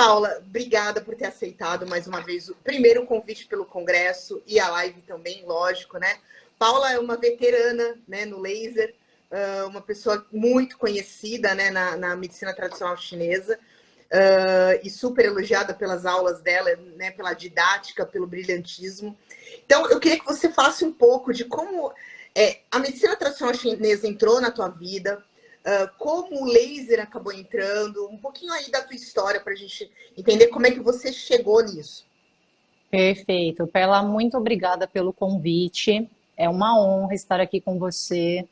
Paula, obrigada por ter aceitado mais uma vez o primeiro convite pelo Congresso e a live também, lógico, né? Paula é uma veterana, né, no laser, uma pessoa muito conhecida, né, na medicina tradicional chinesa, e super elogiada pelas aulas dela, né, pela didática, pelo brilhantismo. Então, eu queria que você falasse um pouco de como a medicina tradicional chinesa entrou na tua vida, como o laser acabou entrando, um pouquinho aí da tua história para a gente entender como é que você chegou nisso. Perfeito. Perla, muito obrigada pelo convite. É uma honra estar aqui com você.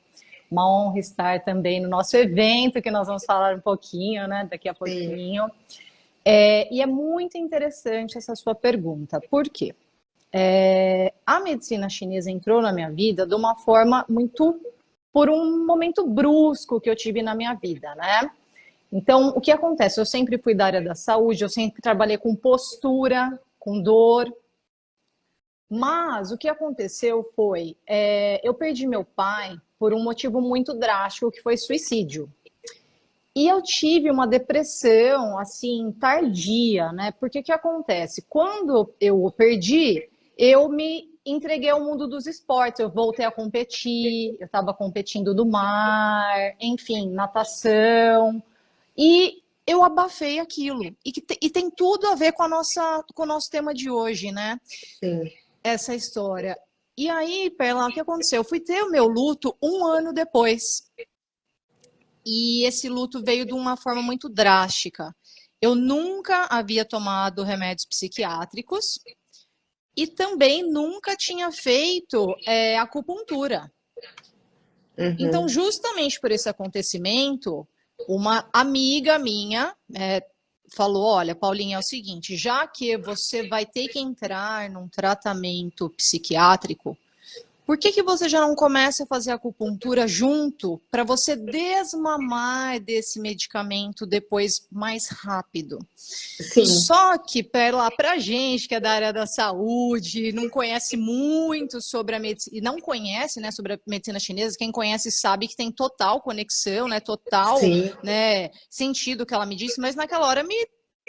Uma honra estar também no nosso evento, que nós vamos falar um pouquinho, né, daqui a Sim. pouquinho. E é muito interessante essa sua pergunta. Por quê? A medicina chinesa entrou na minha vida de uma forma muito por um momento brusco que eu tive na minha vida, né? Então, o que acontece? Eu sempre fui da área da saúde, eu sempre trabalhei com postura, com dor, mas o que aconteceu foi, eu perdi meu pai por um motivo muito drástico, que foi suicídio. E eu tive uma depressão, assim, tardia, né? Porque o que acontece? Quando eu o perdi, eu me entreguei ao mundo dos esportes. Eu voltei a competir, eu estava competindo no mar, enfim, natação. E eu abafei aquilo. E tem tudo a ver com com o nosso tema de hoje, né? Sim. Essa história. E aí, Perla, o que aconteceu? Eu fui ter o meu luto um ano depois. E esse luto veio de uma forma muito drástica. Eu nunca havia tomado remédios psiquiátricos e também nunca tinha feito acupuntura. Então, Uhum. justamente por esse acontecimento, uma amiga minha falou: Olha, Paulinha, é o seguinte, já que você vai ter que entrar num tratamento psiquiátrico, por que você já não começa a fazer acupuntura junto para você desmamar desse medicamento depois mais rápido? Sim. Só que para gente que é da área da saúde, não conhece muito sobre a medicina, e não conhece, né, sobre a medicina chinesa, quem conhece sabe que tem total conexão, né, total, Sim. né, sentido que ela me disse, mas naquela hora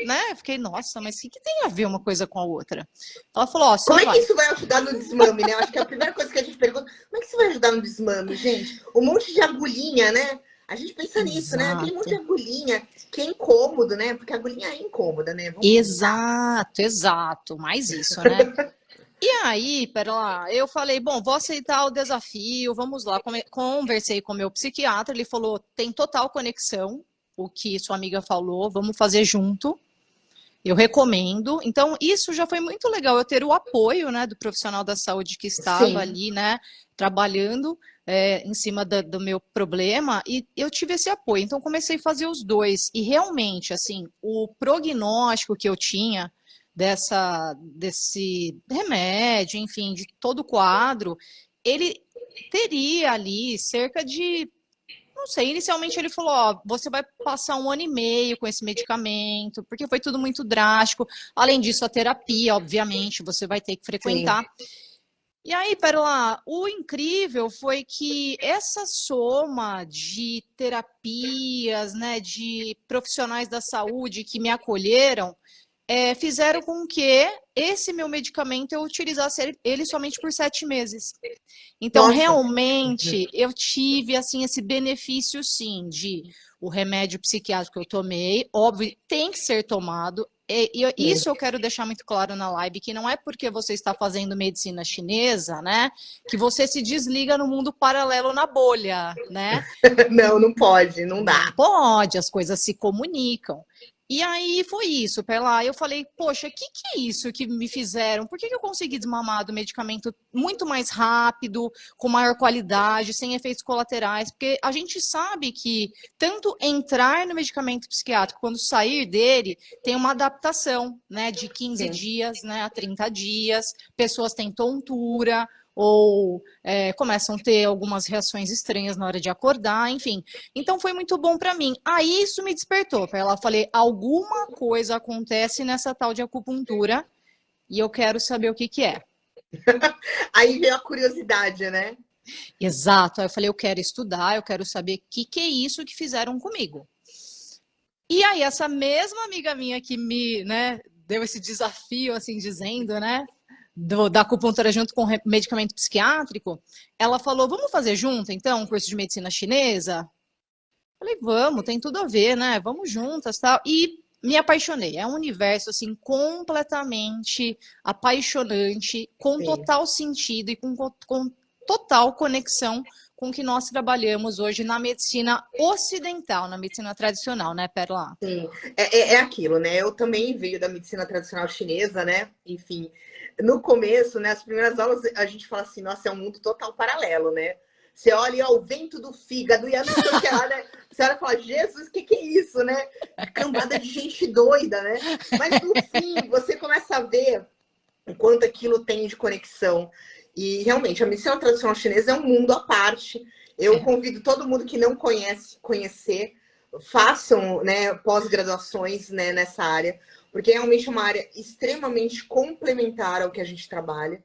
né, fiquei, nossa, mas o que tem a ver uma coisa com a outra? Ela falou, ó, você Como é que vai. isso vai ajudar no desmame, né? Eu acho que é a primeira coisa que a gente pergunta, como é que isso vai ajudar no desmame, gente? Um monte de agulhinha, né? A gente pensa nisso, né? Aquele monte de Exato. agulhinha, que é incômodo, né? Porque a agulhinha é incômoda, né? Vamos combinar. Exato, exato, mais isso, né? E aí, pera lá, eu falei, bom, vou aceitar o desafio, vamos lá. Conversei com o meu psiquiatra, ele falou, tem total conexão, o que sua amiga falou, vamos fazer junto. Eu recomendo. Então, isso já foi muito legal, eu ter o apoio, né, do profissional da saúde que estava Sim. ali, né, trabalhando em cima do meu problema, e eu tive esse apoio. Então, comecei a fazer os dois. E realmente, assim, o prognóstico que eu tinha desse remédio, enfim, de todo o quadro, ele teria ali cerca de não sei, inicialmente ele falou, ó, você vai passar um ano e meio com esse medicamento, porque foi tudo muito drástico. Além disso, a terapia, obviamente, você vai ter que Sim. frequentar. E aí, Pérola, o incrível foi que essa soma de terapias, né, de profissionais da saúde que me acolheram, fizeram com que esse meu medicamento eu utilizasse ele somente por 7 meses. Então, Nossa. realmente, eu tive assim esse benefício, sim, de o remédio psiquiátrico que eu tomei, óbvio, tem que ser tomado. Sim. Isso eu quero deixar muito claro na live, que não é porque você está fazendo medicina chinesa, né, que você se desliga no mundo paralelo na bolha, né? Não, não pode, não Não dá. pode, as coisas se comunicam. E aí foi isso, Perla. Eu falei, poxa, que é isso que me fizeram? Por que eu consegui desmamar do medicamento muito mais rápido, com maior qualidade, sem efeitos colaterais? Porque a gente sabe que tanto entrar no medicamento psiquiátrico quanto sair dele tem uma adaptação, né, de 15 Sim. dias, né, a 30 dias. Pessoas têm tontura ou começam a ter algumas reações estranhas na hora de acordar, enfim. Então foi muito bom para mim. Aí isso me despertou. Para ela falei, alguma coisa acontece nessa tal de acupuntura e eu quero saber o que que é. Aí veio a curiosidade, né? Exato. Aí eu falei, eu quero estudar, eu quero saber o que que é isso que fizeram comigo. E aí, essa mesma amiga minha que me, né, deu esse desafio, assim, dizendo, né, da acupuntura junto com medicamento psiquiátrico, ela falou, vamos fazer junto, então, um curso de medicina chinesa? Falei, vamos, tem tudo a ver, né? Vamos juntas, tal. E me apaixonei. É um universo assim completamente apaixonante, com Sim. total sentido e com total conexão com o que nós trabalhamos hoje na medicina ocidental, na medicina tradicional, né, Perla? Sim, é aquilo, né? Eu também veio da medicina tradicional chinesa, né? Enfim, no começo, né, as primeiras aulas, a gente fala assim, nossa, é um mundo total paralelo, né? Você olha, ó, o vento do fígado e a não sei o que lá, né? Você olha e fala, Jesus, o que é isso, né? Cambada de gente doida, né? Mas no fim, você começa a ver o quanto aquilo tem de conexão. E realmente, a medicina tradicional chinesa é um mundo à parte. Eu convido todo mundo que não conhece, conhecer, façam, né, pós-graduações, né, nessa área, porque realmente é uma área extremamente complementar ao que a gente trabalha.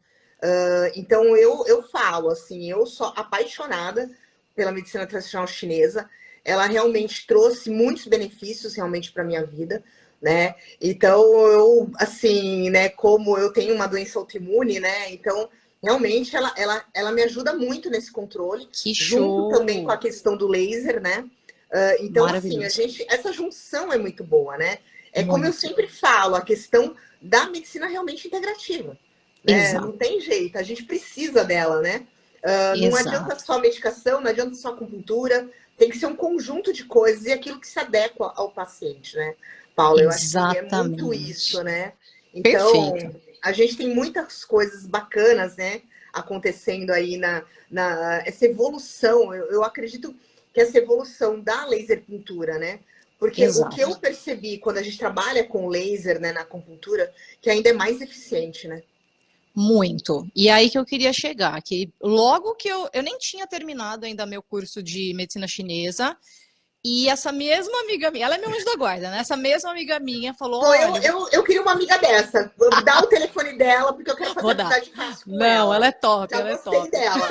Então, eu falo, assim, eu sou apaixonada pela medicina tradicional chinesa. Ela realmente trouxe muitos benefícios realmente para minha vida, né? Então, eu, assim, né, como eu tenho uma doença autoimune, né? Então, realmente, ela me ajuda muito nesse controle, Que junto também com show! a questão do laser, né? Então, assim, Maravilhoso. essa junção é muito boa, né? É como eu Muito. sempre falo, a questão da medicina realmente integrativa, né? Não Exato. tem jeito, a gente precisa dela, né? Não adianta Exato. só medicação, não adianta só acupuntura, tem que ser um conjunto de coisas e aquilo que se adequa ao paciente, né, Paula? Eu acho que é muito isso, Exatamente. né? Então, Perfeito. a gente tem muitas coisas bacanas, né, acontecendo aí essa evolução. Eu acredito que essa evolução da laser pintura, né? Porque o que eu Exato. percebi quando a gente trabalha com laser, né, na acupuntura, que ainda é mais eficiente, né? Muito. E aí que eu queria chegar, que logo que eu nem tinha terminado ainda meu curso de medicina chinesa, e essa mesma amiga minha, ela é meu anjo da guarda, né? Essa mesma amiga minha falou: Pô, olha, eu queria uma amiga dessa. Vou dar o telefone dela, porque eu quero fazer vou dar. amizade fácil com Não, ela ela. é top, Já ela é gostei top. dela.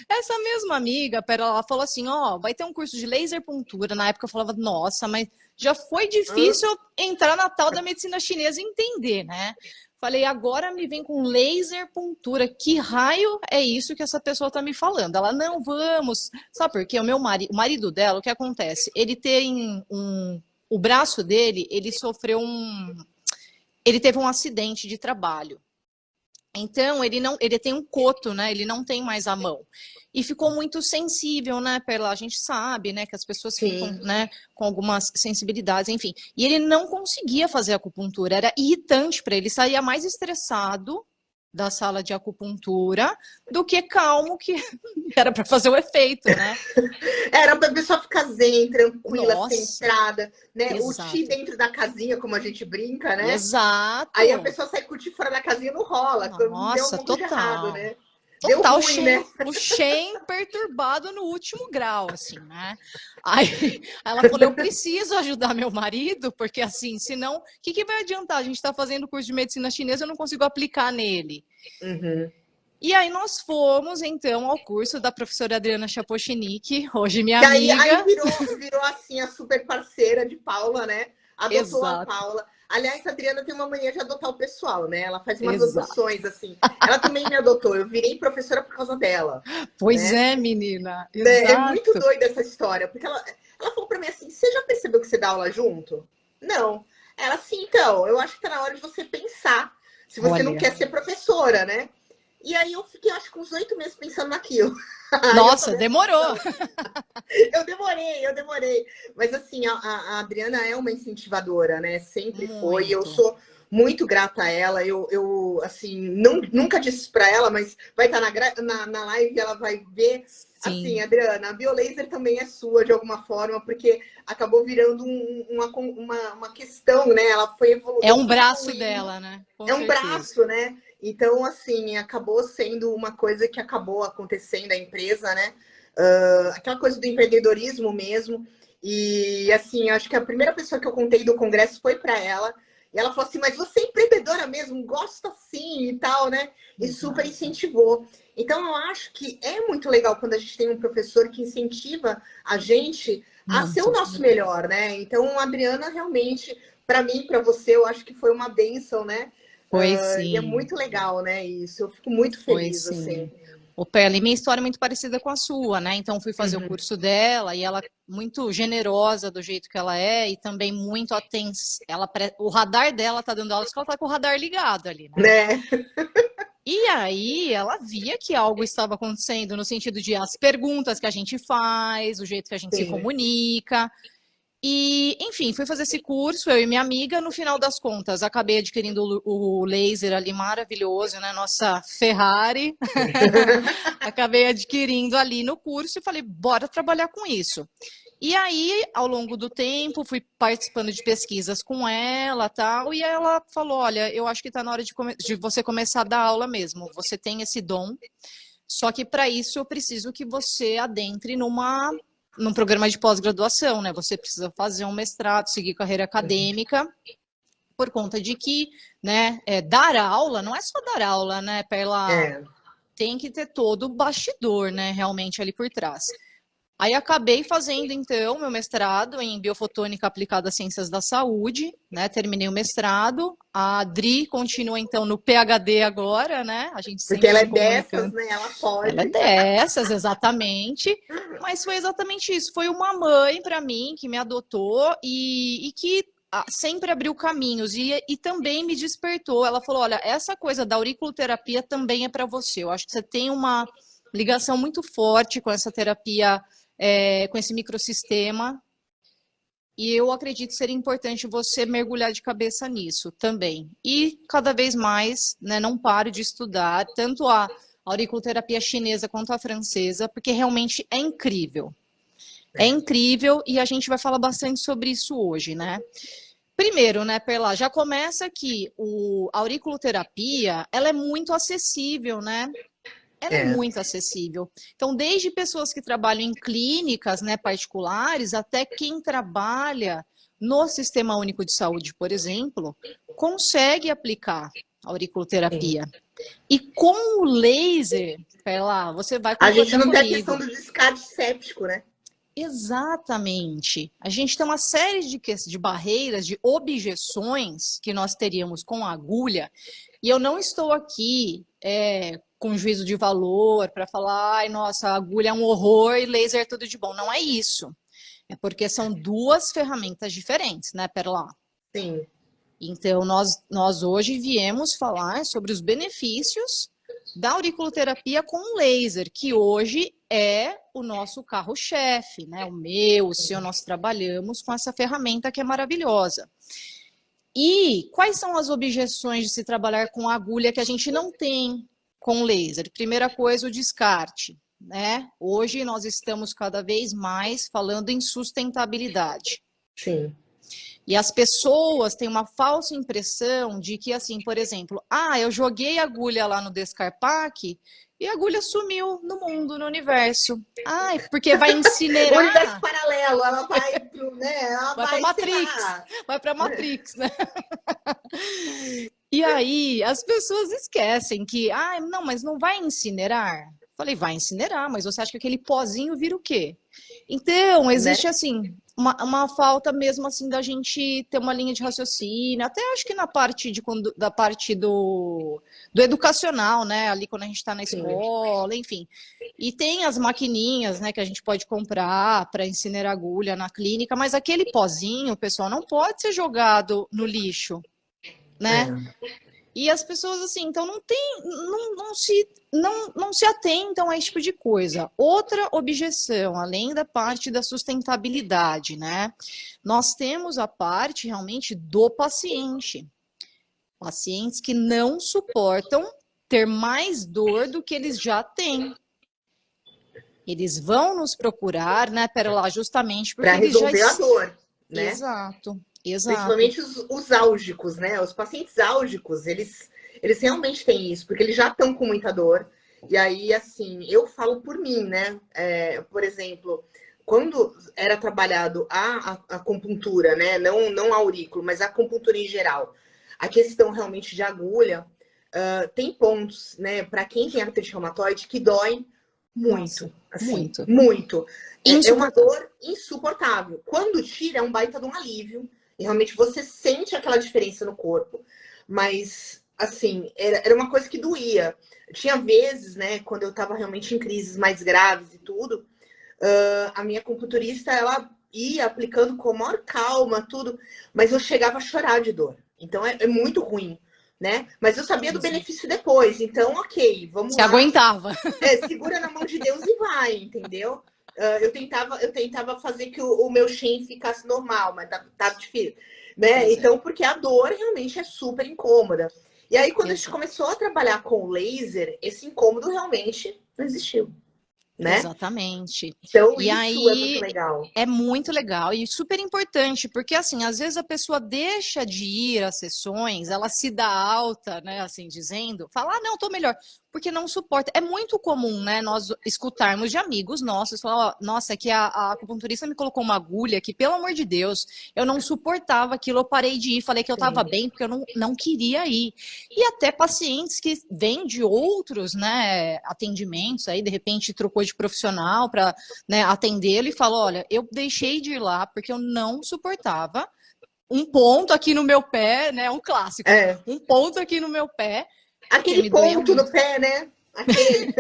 Essa mesma amiga, pera, ela falou assim: ó, vai ter um curso de laser puntura. Na época eu falava, nossa, mas já foi Hã? difícil eu entrar na tal da medicina chinesa e entender, né? Falei, agora me vem com laser puntura. Que raio é isso que essa pessoa tá me falando? Ela, não, vamos. Sabe por quê? O marido dela, o que acontece? Ele tem um. O braço dele, ele sofreu um. Ele teve um acidente de trabalho. Então, ele tem um coto, né? Ele não tem mais a mão. E ficou muito sensível, né, Perla? A gente sabe, né, que as pessoas ficam, Sim. né, com algumas sensibilidades, enfim. E ele não conseguia fazer acupuntura, era irritante para ele, saía mais estressado da sala de acupuntura do que calmo, que era para fazer o efeito, né? Era pra pessoa ficar zen, tranquila, Nossa, centrada, né? O ti exato. dentro da casinha, como a gente brinca, né? Aí a Exato. pessoa sai curtir fora da casinha, não rola. Deu Nossa, alguma coisa de errado, total. né? Deu Total, ruim, né? o Shen perturbado no último grau, assim, né? Aí ela falou: eu preciso ajudar meu marido, porque assim, senão, o que vai adiantar? A gente está fazendo curso de medicina chinesa, eu não consigo aplicar nele. Uhum. E aí nós fomos, então, ao curso da professora Adriana Chapochnik, hoje minha Que aí amiga. virou assim a super parceira de Paula, né? Adotou a Exato, Paula. Aliás, a Adriana tem uma mania de adotar o pessoal, né? Ela faz umas exato. adoções, assim. Ela também me adotou. Eu virei professora por causa dela, Pois né? é, menina, É muito exato. doida essa história, porque ela falou pra mim assim: você já percebeu que você dá aula junto? Não. Ela assim, então, eu acho que tá na hora de você pensar se você não Olha, quer ser professora, né? E aí eu fiquei, acho que uns 8 meses pensando naquilo. Aí eu nossa, falei assim, demorou. não, eu demorei. Mas assim, a Adriana é uma incentivadora, né? Sempre foi. Eu Muito. sou muito grata a ela. Eu assim, nunca disse para ela, mas vai estar na live, ela vai ver. Assim, Sim. Adriana, a BioLaser também é sua de alguma forma, porque acabou virando uma questão, né? Ela foi É eu um fui braço evoluindo, dela, né? Com é um certeza. braço, né? Então, assim, acabou sendo uma coisa que acabou acontecendo a empresa, né? Aquela coisa do empreendedorismo mesmo. E, assim, acho que a primeira pessoa que eu contei do congresso foi para ela. E ela falou assim: mas você é empreendedora mesmo, gosta sim e tal, né? E super Exato. incentivou. Então, eu acho que é muito legal quando a gente tem um professor que incentiva a gente a ser o Muito. nosso melhor, né? Então, a Adriana, realmente, para mim, para você, eu acho que foi uma bênção, né? Foi E é sim, muito legal, né? Isso, eu fico muito foi feliz, assim. sim. O Perla, e minha história é muito parecida com a sua, né? Então fui fazer o Uhum. curso dela e ela muito generosa do jeito que ela é e também muito atenta. O radar dela tá dando aula, que ela tá com o radar ligado ali, né? Né? E aí ela via que algo estava acontecendo no sentido de as perguntas que a gente faz, o jeito que a gente se Sim. comunica. E, enfim, fui fazer esse curso, eu e minha amiga, no final das contas, acabei adquirindo o laser ali maravilhoso, né? Nossa Ferrari. Acabei adquirindo ali no curso e falei, bora trabalhar com isso. E aí, ao longo do tempo, fui participando de pesquisas com ela, tal, e ela falou, olha, eu acho que está na hora de você começar a dar aula mesmo. Você tem esse dom, só que para isso eu preciso que você adentre num programa de pós-graduação, né? Você precisa fazer um mestrado, seguir carreira acadêmica, por conta de que, né, dar aula não é só dar aula, né, Perla? É. Tem que ter todo o bastidor, né, realmente ali por trás. Aí acabei fazendo, então, meu mestrado em Biofotônica aplicada às ciências da saúde, né? Terminei o mestrado. A Adri continua, então, no PhD agora, né? A gente Porque sempre ela é se dessas, comunicando. né? Ela Ela é pode. dessas, exatamente. Mas foi exatamente isso. Foi uma mãe para mim que me adotou e que sempre abriu caminhos e também me despertou. Ela falou: olha, essa coisa da auriculoterapia também é para você. Eu acho que você tem uma ligação muito forte com essa terapia, com esse microsistema. E eu acredito ser importante você mergulhar de cabeça nisso também. E cada vez mais, né, não paro de estudar tanto a auriculoterapia chinesa quanto a francesa, porque realmente é incrível. É incrível e a gente vai falar bastante sobre isso hoje, né? Primeiro, né, Perla, já começa que a auriculoterapia, ela é muito acessível, né? Ela é É. muito acessível. Então, desde pessoas que trabalham em clínicas, né, particulares, até quem trabalha no Sistema Único de Saúde, por exemplo, consegue aplicar a Sim. auriculoterapia. E com o laser, Perla, você vai A gente concordar não tem a questão comigo. do descarte séptico, né? Exatamente. A gente tem uma série de barreiras, de objeções que nós teríamos com a agulha, e eu não estou aqui com juízo de valor para falar, ai, nossa, a agulha é um horror e laser é tudo de bom. Não é isso. É porque são duas ferramentas diferentes, né, Perla? Sim. Então, nós hoje viemos falar sobre os benefícios da auriculoterapia com laser, que hoje é o nosso carro-chefe, né? O meu, o seu, nós trabalhamos com essa ferramenta que é maravilhosa. E quais são as objeções de se trabalhar com agulha que a gente não tem com laser? Primeira coisa, o descarte, né? Hoje nós estamos cada vez mais falando em sustentabilidade. Sim. E as pessoas têm uma falsa impressão de que, assim, por exemplo, eu joguei a agulha lá no Descarpac e a agulha sumiu no mundo, no universo. Porque vai O universo incinerar, paralelo, ela vai pro, né? Ela vai para vai, sei Matrix, lá. vai para Matrix, né? E aí as pessoas esquecem que, não, mas não vai incinerar? Falei, vai incinerar, mas você acha que aquele pozinho vira o quê? Então, Né? existe assim uma falta mesmo assim da gente ter uma linha de raciocínio, até acho que na parte da parte do educacional, né? Ali quando a gente está na Sim. escola, enfim. E tem as maquininhas, né, que a gente pode comprar para incinerar agulha na clínica, mas aquele pozinho, pessoal, não pode ser jogado no lixo, né? É. E as pessoas, assim, então não se atentam a esse tipo de coisa. Outra objeção, além da parte da sustentabilidade, né? Nós temos a parte realmente do paciente. Pacientes que não suportam ter mais dor do que eles já têm. Eles vão nos procurar, né, Perla, justamente porque Para eles já. resolver a dor, né? Exato, exato. Principalmente os álgicos, né? Os pacientes álgicos, eles realmente têm isso, porque eles já estão com muita dor. E aí, assim, eu falo por mim, né? Por exemplo, quando era trabalhado a acupuntura, né? Não a aurículo, mas a acupuntura em geral, a questão realmente de agulha, tem pontos, né, para quem tem artrite reumatoide, que dói muito, Nossa, assim, muito. muito. É uma Insuportável. dor insuportável. Quando tira, é um baita de um alívio. E realmente você sente aquela diferença no corpo. Mas, assim, era uma coisa que doía. Tinha vezes, né, quando eu estava realmente em crises mais graves e tudo, a minha acupunturista, ela ia aplicando com a maior calma, tudo, mas eu chegava a chorar de dor. Então é muito ruim, né? Mas eu sabia do Pois é. benefício depois. Então, ok, vamos Se lá. aguentava. Segura na mão de Deus e vai, entendeu? Eu tentava fazer que o meu Shen ficasse normal, mas tá difícil, né? Pois é, Então, porque a dor realmente é super incômoda. E aí, quando a gente exato. começou a trabalhar com o laser, esse incômodo realmente não existiu, né? Exatamente. Então, E isso é muito aí legal. é muito legal e super importante, porque assim, às vezes a pessoa deixa de ir às sessões, ela se dá alta, né, assim dizendo, fala, ah, não, tô melhor, porque não suporta. É muito comum, né, nós escutarmos de amigos nossos, falar, ó, nossa, é que a acupunturista me colocou uma agulha que, pelo amor de Deus, eu não suportava aquilo, eu parei de ir, falei que eu tava Sim. bem, porque eu não queria ir. E até pacientes que vêm de outros, né, atendimentos, aí de repente trocou de profissional para, né, atendê-lo e falou, olha, eu deixei de ir lá porque eu não suportava um ponto aqui no meu pé, né, um clássico, né, É. um ponto aqui no meu pé, porque Aquele me doía ponto no muito. pé, né? Aquele.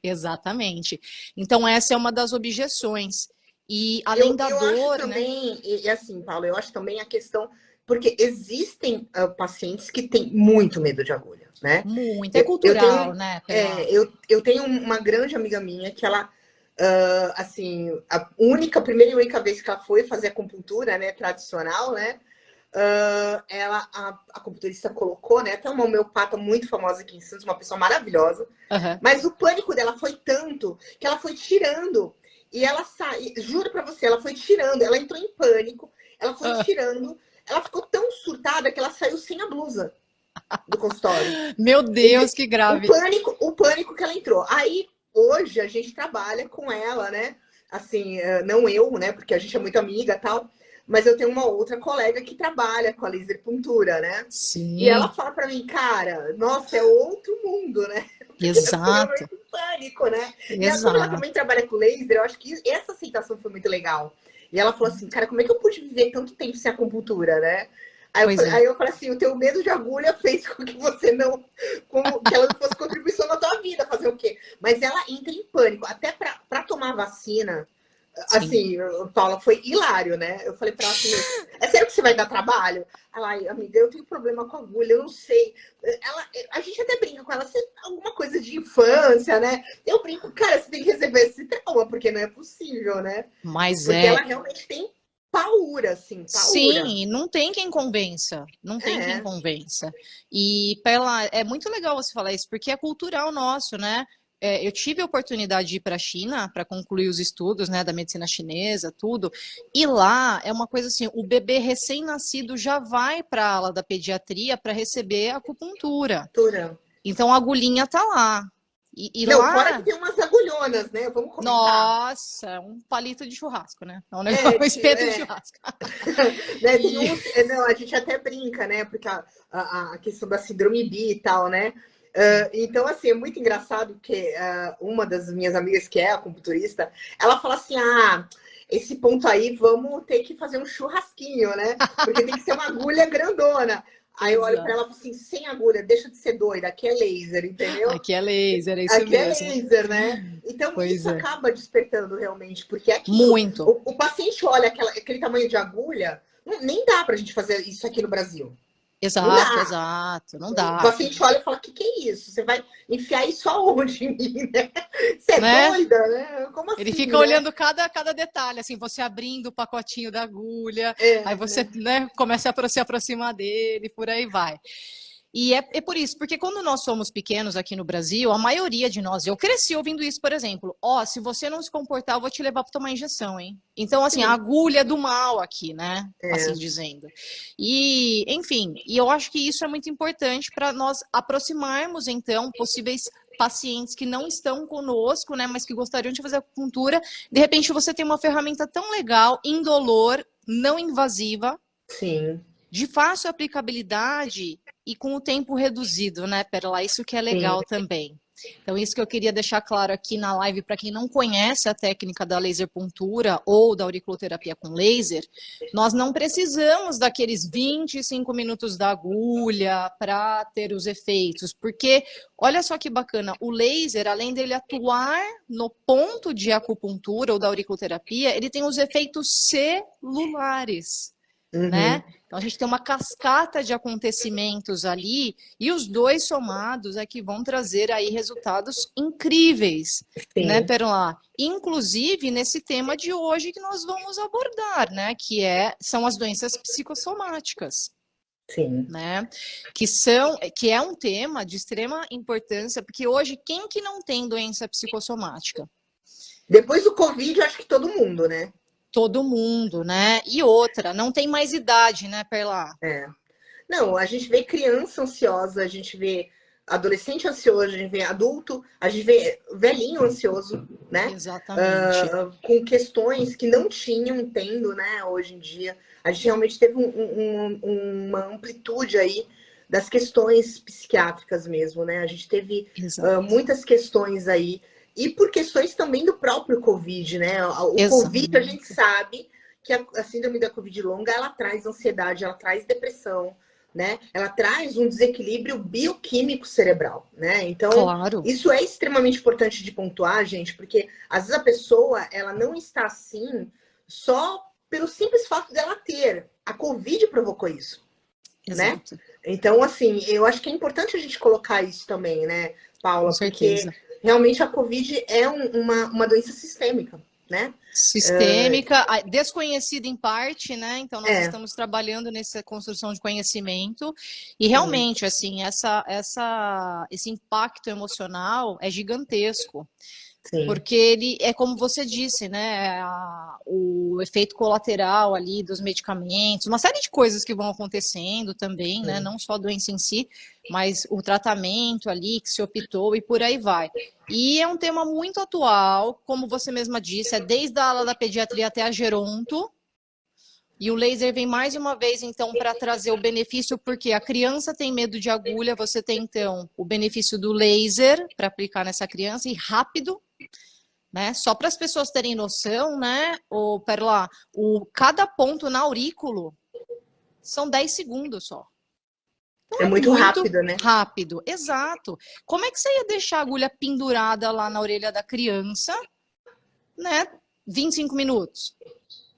Exatamente. Então essa é uma das objeções. E além da Eu acho dor, né? também, e assim, Paulo, eu acho também a questão, porque existem pacientes que têm muito medo de agulha, né? Muito. É Eu cultural, tenho, né, pela... eu tenho uma grande amiga minha que ela, assim, a única, primeira e única vez que ela foi fazer acupuntura, né, tradicional, né? A acupunturista colocou, né? Até uma homeopata muito famosa aqui em Santos, uma pessoa maravilhosa. Uhum. Mas o pânico dela foi tanto que ela foi tirando. E ela sai, juro pra você, ela foi tirando. Ela entrou em pânico, ela foi Ah, tirando. Ela ficou tão surtada que ela saiu sem a blusa do consultório. meu Deus, que grave. O pânico que ela entrou. Aí, hoje, a gente trabalha com ela, né? Assim, não eu, né? Porque a gente é muito amiga e tal. Mas eu tenho uma outra colega que trabalha com a laser puntura, né? E ela Sim, fala pra mim, cara, nossa, é outro mundo, né? Porque eu fico exato, realmente em pânico, né? Como ela também exato. trabalha com laser, eu acho que essa aceitação foi muito legal. E ela falou assim, cara, como é que eu pude viver tanto tempo sem acupuntura, né? Pois é. Aí eu falei assim, o teu medo de agulha fez com que você não, que ela não fosse contribuição na tua vida, fazer o quê? Mas ela entra em pânico, até pra tomar vacina, Sim. assim, Paula, foi hilário, né? Eu falei pra ela assim, é sério que você vai dar trabalho? Ela, ai, amiga, eu tenho problema com agulha, eu não sei. A gente até brinca com ela, alguma coisa de infância, né? Eu brinco, cara, você tem que receber esse trauma, porque não é possível, né? Mas Porque é. ela realmente tem paura, assim, paura. Sim, não tem quem convença. Não tem quem É, convença. E pela, é muito legal você falar isso, porque é cultural nosso, né? É, eu tive a oportunidade de ir para a China para concluir os estudos, né, da medicina chinesa, tudo. E lá é uma coisa assim, o bebê recém-nascido já vai para a ala da pediatria para receber acupuntura. paura. Então a agulhinha tá lá. E Não, fora que lá, tem umas agulhonas, né? Vamos comentar. nossa, é um palito de churrasco, né? É um negócio, É, um espeto de churrasco. né? E, Não, a gente até brinca, né? Porque a questão da síndrome B e tal, né? Então, assim, é muito engraçado que uma das minhas amigas, que é acupunturista, ela fala assim: ah, esse ponto aí, vamos ter que fazer um churrasquinho, né? Porque tem que ser uma agulha grandona. Aí eu olho para ela e falo assim: sem agulha, deixa de ser doida, aqui é laser, entendeu? aqui é laser, é isso Aqui é mesmo. laser, né? Então, Pois isso é. acaba despertando realmente, porque é aquilo. Muito. O paciente olha aquele tamanho de agulha, nem dá pra gente fazer isso aqui no Brasil. Não Exato, dá. exato. Não O dá. paciente olha e fala: que é isso? Você vai enfiar isso aonde em mim, né? Você é Né? doida, né? Como Ele assim, fica né? olhando cada detalhe, assim, você abrindo o pacotinho da agulha, aí você, Né? né, começa a se aproximar dele, por aí vai. E é por isso, porque quando nós somos pequenos aqui no Brasil, a maioria de nós, eu cresci ouvindo isso, por exemplo, ó, se você não se comportar, eu vou te levar para tomar injeção, hein? Então, assim, a Sim. agulha do mal aqui, né? Assim É, dizendo. E, enfim, e eu acho que isso é muito importante para nós aproximarmos, então, possíveis pacientes que não estão conosco, né, mas que gostariam de fazer acupuntura. De repente, você tem uma ferramenta tão legal, indolor, não invasiva, sim. de fácil aplicabilidade e com o tempo reduzido, né, Perla? Isso que é legal também. Então, isso que eu queria deixar claro aqui na live para quem não conhece a técnica da laser puntura ou da auriculoterapia com laser, nós não precisamos daqueles 25 minutos da agulha para ter os efeitos, porque olha só que bacana, o laser, além dele atuar no ponto de acupuntura ou da auriculoterapia, ele tem os efeitos celulares. Né? Então a gente tem uma cascata de acontecimentos ali e os dois somados é que vão trazer aí resultados incríveis, né, Perla? Inclusive nesse tema de hoje que nós vamos abordar, né, são as doenças psicossomáticas. Sim. Né? Que é um tema de extrema importância, porque hoje quem que não tem doença psicossomática? Depois do Covid, acho que todo mundo, né? Todo mundo, né? E outra, não tem mais idade, né, Perla? Não, a gente vê criança ansiosa, a gente vê adolescente ansioso, a gente vê adulto, a gente vê velhinho ansioso, né? Exatamente. Com questões que não tinham, tendo, né, hoje em dia. A gente realmente teve uma amplitude aí das questões psiquiátricas mesmo, né? A gente teve muitas questões aí. E por questões também do próprio Covid, né? O Covid, a gente sabe que a síndrome da Covid longa, ela traz ansiedade, ela traz depressão, né? Ela traz um desequilíbrio bioquímico cerebral, né? Então, isso é extremamente importante de pontuar, gente, porque às vezes a pessoa, ela não está assim só pelo simples fato dela ter. A Covid provocou isso, né? Então, assim, eu acho que é importante a gente colocar isso também, né, Paula? Porque realmente a Covid é uma doença sistêmica, né? Sistêmica, desconhecida em parte, né? Então nós estamos trabalhando nessa construção de conhecimento e realmente, assim, esse impacto emocional é gigantesco. Porque ele é como você disse, né? O efeito colateral ali dos medicamentos, uma série de coisas que vão acontecendo também, né? Não só a doença em si, mas o tratamento ali que se optou e por aí vai. E é um tema muito atual, como você mesma disse, é desde a ala da pediatria até a geronto. E o laser vem mais uma vez, então, para trazer o benefício, porque a criança tem medo de agulha, você tem, então, o benefício do laser para aplicar nessa criança e rápido, né? Só para as pessoas terem noção, né, Perla, cada ponto na aurículo são 10 segundos só. Então, é muito rápido, né? Rápido, exato. Como é que você ia deixar a agulha pendurada lá na orelha da criança, né, 25 minutos?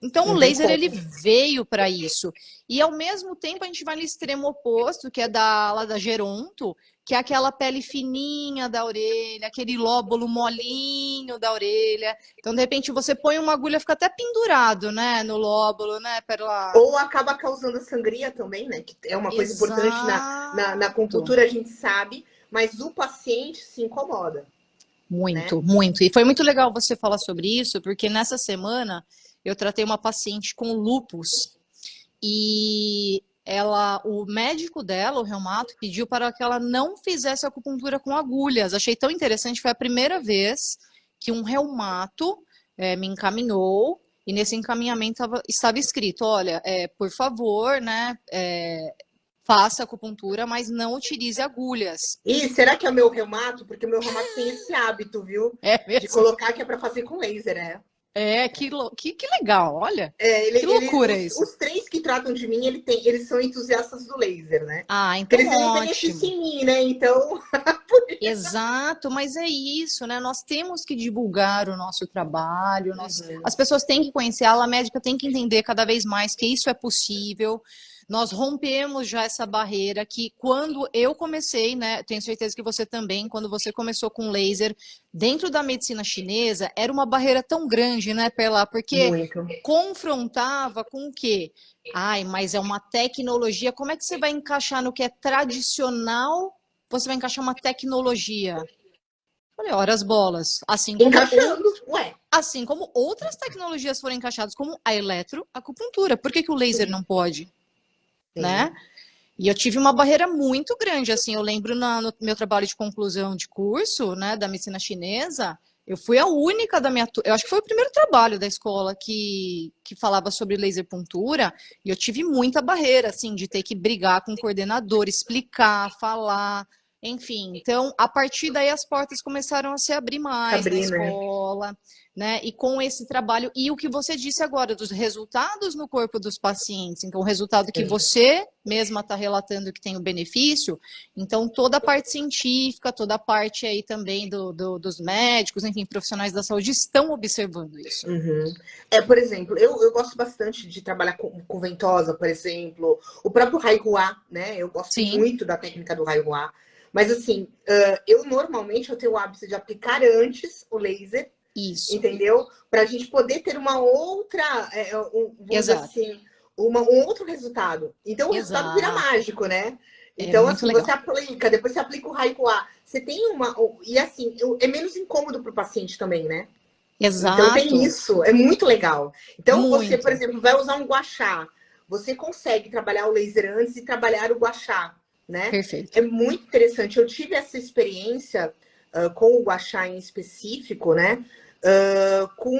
Então, o laser, ele veio para isso. E, ao mesmo tempo, a gente vai no extremo oposto, que é da ala da geronto, que é aquela pele fininha da orelha, aquele lóbulo molinho da orelha. Então, de repente, você põe uma agulha, fica até pendurado, né, no lóbulo, né, Perla? Ou acaba causando sangria também, né? Que é uma coisa importante na acupuntura, a gente sabe, mas o paciente se incomoda. Muito, né? Muito. E foi muito legal você falar sobre isso, porque nessa semana eu tratei uma paciente com lúpus e o médico dela, o reumato, pediu para que ela não fizesse acupuntura com agulhas. Achei tão interessante, foi a primeira vez que um reumato me encaminhou e nesse encaminhamento estava escrito, olha, por favor, né, faça acupuntura, mas não utilize agulhas. E será que é o meu reumato? Porque o meu reumato tem esse hábito, viu? De colocar que é para fazer com laser, que legal, olha. Que loucura isso. Os 3 que tratam de mim, eles são entusiastas do laser, né? Ah, então eles não benefício em mim, né? Então. Exato, mas é isso, né? Nós temos que divulgar o nosso trabalho, as pessoas têm que conhecer, a ala médica tem que entender cada vez mais que isso é possível. Nós rompemos já essa barreira que quando eu comecei, né, tenho certeza que você também, quando você começou com laser, dentro da medicina chinesa, era uma barreira tão grande, né, Perla? Porque confrontava com o quê? Ai, mas é uma tecnologia, como é que você vai encaixar no que é tradicional? Você vai encaixar uma tecnologia? Olha, ora as bolas. Assim como outras tecnologias foram encaixadas, como a eletroacupuntura. Por que o laser não pode? Né? E eu tive uma barreira muito grande, assim, eu lembro no meu trabalho de conclusão de curso, né, da medicina chinesa, Eu fui a única da minha turma, eu acho que foi o primeiro trabalho da escola que falava sobre laser puntura, e eu tive muita barreira, assim, de ter que brigar com o coordenador, explicar, falar, enfim. Então, a partir daí as portas começaram a se abrir mais na Abrir, né? escola, né? E com esse trabalho, e o que você disse agora, dos resultados no corpo dos pacientes, então o resultado que você mesma está relatando que tem o benefício, então toda a parte científica, toda a parte aí também dos médicos, enfim, profissionais da saúde estão observando isso. Uhum. Por exemplo, eu gosto bastante de trabalhar com ventosa, por exemplo, o próprio Haihuá, né? Eu gosto Sim, muito da técnica do Haihuá, mas assim, eu normalmente eu tenho o hábito de aplicar antes o laser, isso, entendeu? Para a gente poder ter uma outra, vamos dizer exato, assim, um outro resultado. Então o resultado vira exato, mágico, né? é Então, muito assim, você legal. aplica, depois você aplica o Haihuá. Você tem uma. E assim, é menos incômodo para o paciente também, né? Então tem Exato, isso, é muito legal. Então você, por muito, exemplo, vai usar um guachá, você consegue trabalhar o laser antes e trabalhar o guachá, né? perfeito. É muito interessante. Eu tive essa experiência com o guachá em específico, né? Com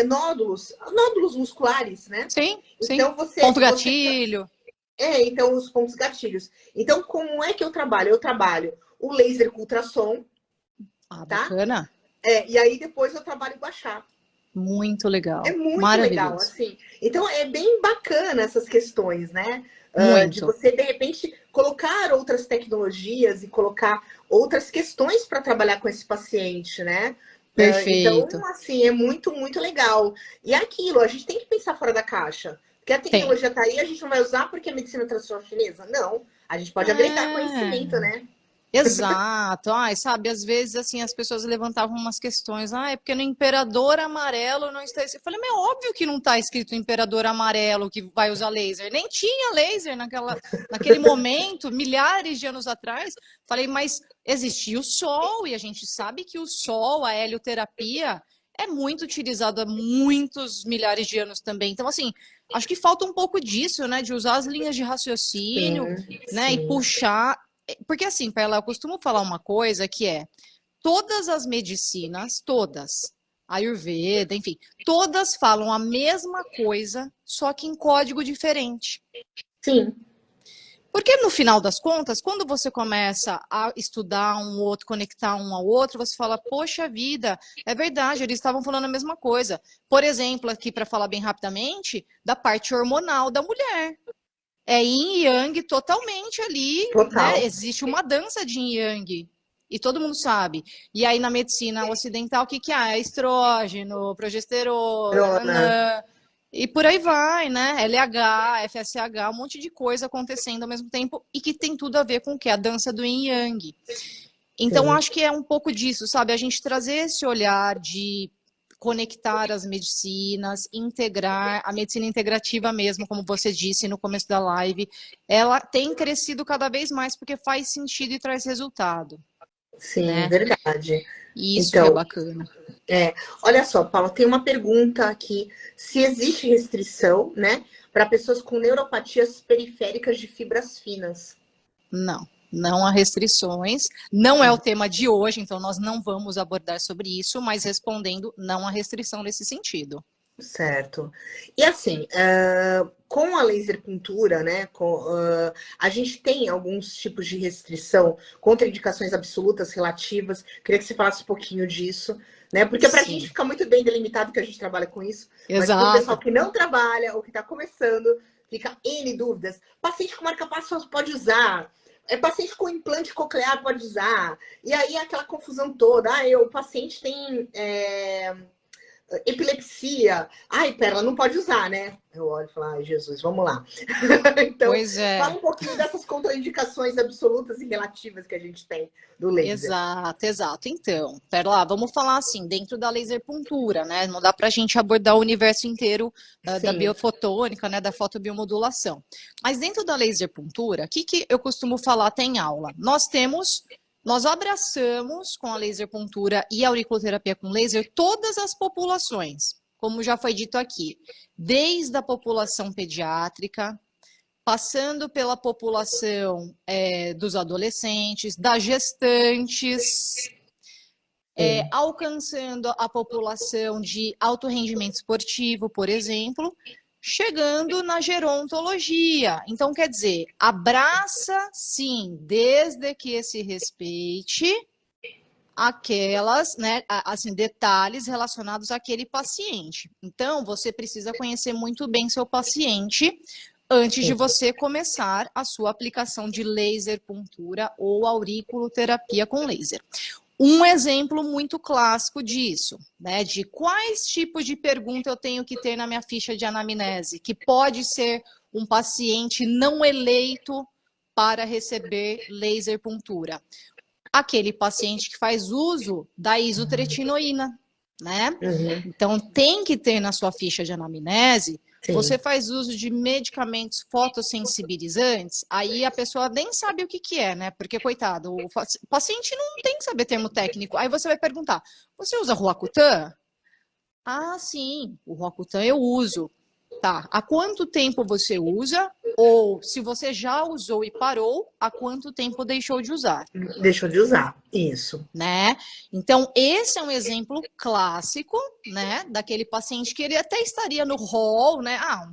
nódulos musculares, né? Sim, sim. Então Ponto gatilho. então os pontos gatilhos. Então como é que eu trabalho? Eu trabalho o laser com ultrassom, Ah, tá? bacana. E aí depois eu trabalho o guachá. Muito É legal. muito legal, Maravilhoso. assim. Então, é bem bacana essas questões, né? De Muito. você, de repente, colocar outras tecnologias e colocar outras questões para trabalhar com esse paciente, né? Então, Perfeito. assim, é muito, muito legal. E é aquilo, a gente tem que pensar fora da caixa. Porque a Tem. tecnologia está aí, a gente não vai usar porque a medicina tradicional chinesa? Não. A gente pode agregar conhecimento, É. né? Exato. Ai, sabe, às vezes assim as pessoas levantavam umas questões. Ah, é porque no imperador amarelo não está escrito. Eu falei, mas é óbvio que não está escrito imperador amarelo que vai usar laser. Nem tinha laser naquele momento, milhares de anos atrás. Falei, mas existia o sol, e a gente sabe que o sol, a helioterapia, é muito utilizado há muitos milhares de anos também. Então, assim, acho que falta um pouco disso, né? De usar as linhas de raciocínio, Sim, né? E sim. puxar. Porque assim, Perla, eu costumo falar uma coisa que é todas as medicinas, todas, Ayurveda, enfim, todas falam a mesma coisa, só que em código diferente. Sim, Porque no final das contas, quando você começa a estudar um outro, conectar um ao outro, você fala, poxa vida, é verdade, eles estavam falando a mesma coisa. Por exemplo, aqui para falar bem rapidamente, da parte hormonal da mulher. É yin e yang totalmente ali, né? total. Existe uma dança de yin e yang. E todo mundo sabe. E aí na medicina ocidental, o que que há? É estrógeno, progesterona, Bruna. nanã, e por aí vai, né? LH, FSH, um monte de coisa acontecendo ao mesmo tempo e que tem tudo a ver com o que? A dança do yin e yang. Então, Sim. acho que é um pouco disso, sabe? A gente trazer esse olhar de conectar as medicinas, integrar a medicina integrativa mesmo, como você disse no começo da live, ela tem crescido cada vez mais porque faz sentido e traz resultado, Sim, né? verdade. E isso que é Então, bacana. é, olha só, Paulo, tem uma pergunta aqui. Se existe restrição, né, para pessoas com neuropatias periféricas de fibras finas? Não, não há restrições. Não é o tema de hoje, então nós não vamos abordar sobre isso, mas respondendo, não há restrição nesse sentido. Certo. E assim, com a laser pintura, né, a gente tem alguns tipos de restrição, contraindicações absolutas relativas. Queria que você falasse um pouquinho disso, né? Porque para a gente Sim, fica muito bem delimitado que a gente trabalha com isso, mas para o pessoal exato. que não trabalha ou que está começando, fica N dúvidas. Paciente com marca-passo pode usar. Paciente com implante coclear pode usar. E aí aquela confusão toda. O paciente tem epilepsia. Ai, Perla, não pode usar, né? Eu olho e falo, ai, Jesus, vamos lá. Então, Pois fala é. um pouquinho dessas contraindicações absolutas e relativas que a gente tem do laser. Exato, exato. Então, pera lá, vamos falar assim, dentro da laser puntura, né? Não dá para a gente abordar o universo inteiro da Sim, biofotônica, né? Da fotobiomodulação. Mas dentro da laser puntura, o que, que eu costumo falar até em aula? Nós abraçamos com a laser puntura e a auriculoterapia com laser todas as populações, como já foi dito aqui, desde a população pediátrica, passando pela população dos adolescentes, das gestantes, Sim. alcançando a população de alto rendimento esportivo, por exemplo, chegando na gerontologia. Então, quer dizer, abraça, sim, desde que se respeite aquelas, né, assim, detalhes relacionados àquele paciente. Então, você precisa conhecer muito bem seu paciente antes de você começar a sua aplicação de laser puntura ou auriculoterapia com laser. Um exemplo muito clássico disso, né, de quais tipos de pergunta eu tenho que ter na minha ficha de anamnese, que pode ser um paciente não eleito para receber laser puntura. Aquele paciente que faz uso da isotretinoína, né? Uhum. Então, tem que ter na sua ficha de anamnese, Sim. você faz uso de medicamentos fotossensibilizantes, aí a pessoa nem sabe o que que é, né? Porque, coitado, o paciente não tem que saber termo técnico. Aí você vai perguntar, você usa Roacutan? Ah, sim, o Roacutan eu uso. Tá, há quanto tempo você usa? Ou, se você já usou e parou, há quanto tempo deixou de usar? Deixou de usar, isso. Né? Então, esse é um exemplo clássico, né, daquele paciente que ele até estaria no rol, né? Ah,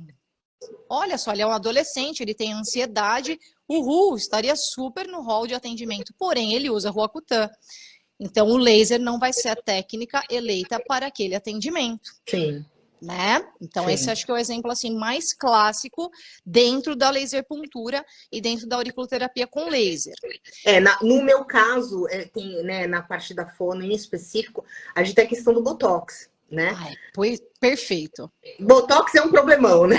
olha só, ele é um adolescente, ele tem ansiedade, estaria super no rol de atendimento, porém ele usa Roacutan. Então, o laser não vai ser a técnica eleita para aquele atendimento. Sim. Né? Então, Sim. Esse acho que é o exemplo assim, mais clássico dentro da laser puntura e dentro da auriculoterapia com laser. No meu caso, tem, né, na parte da fono em específico, a gente tem a questão do Botox, né? Perfeito. Botox é um problemão, né?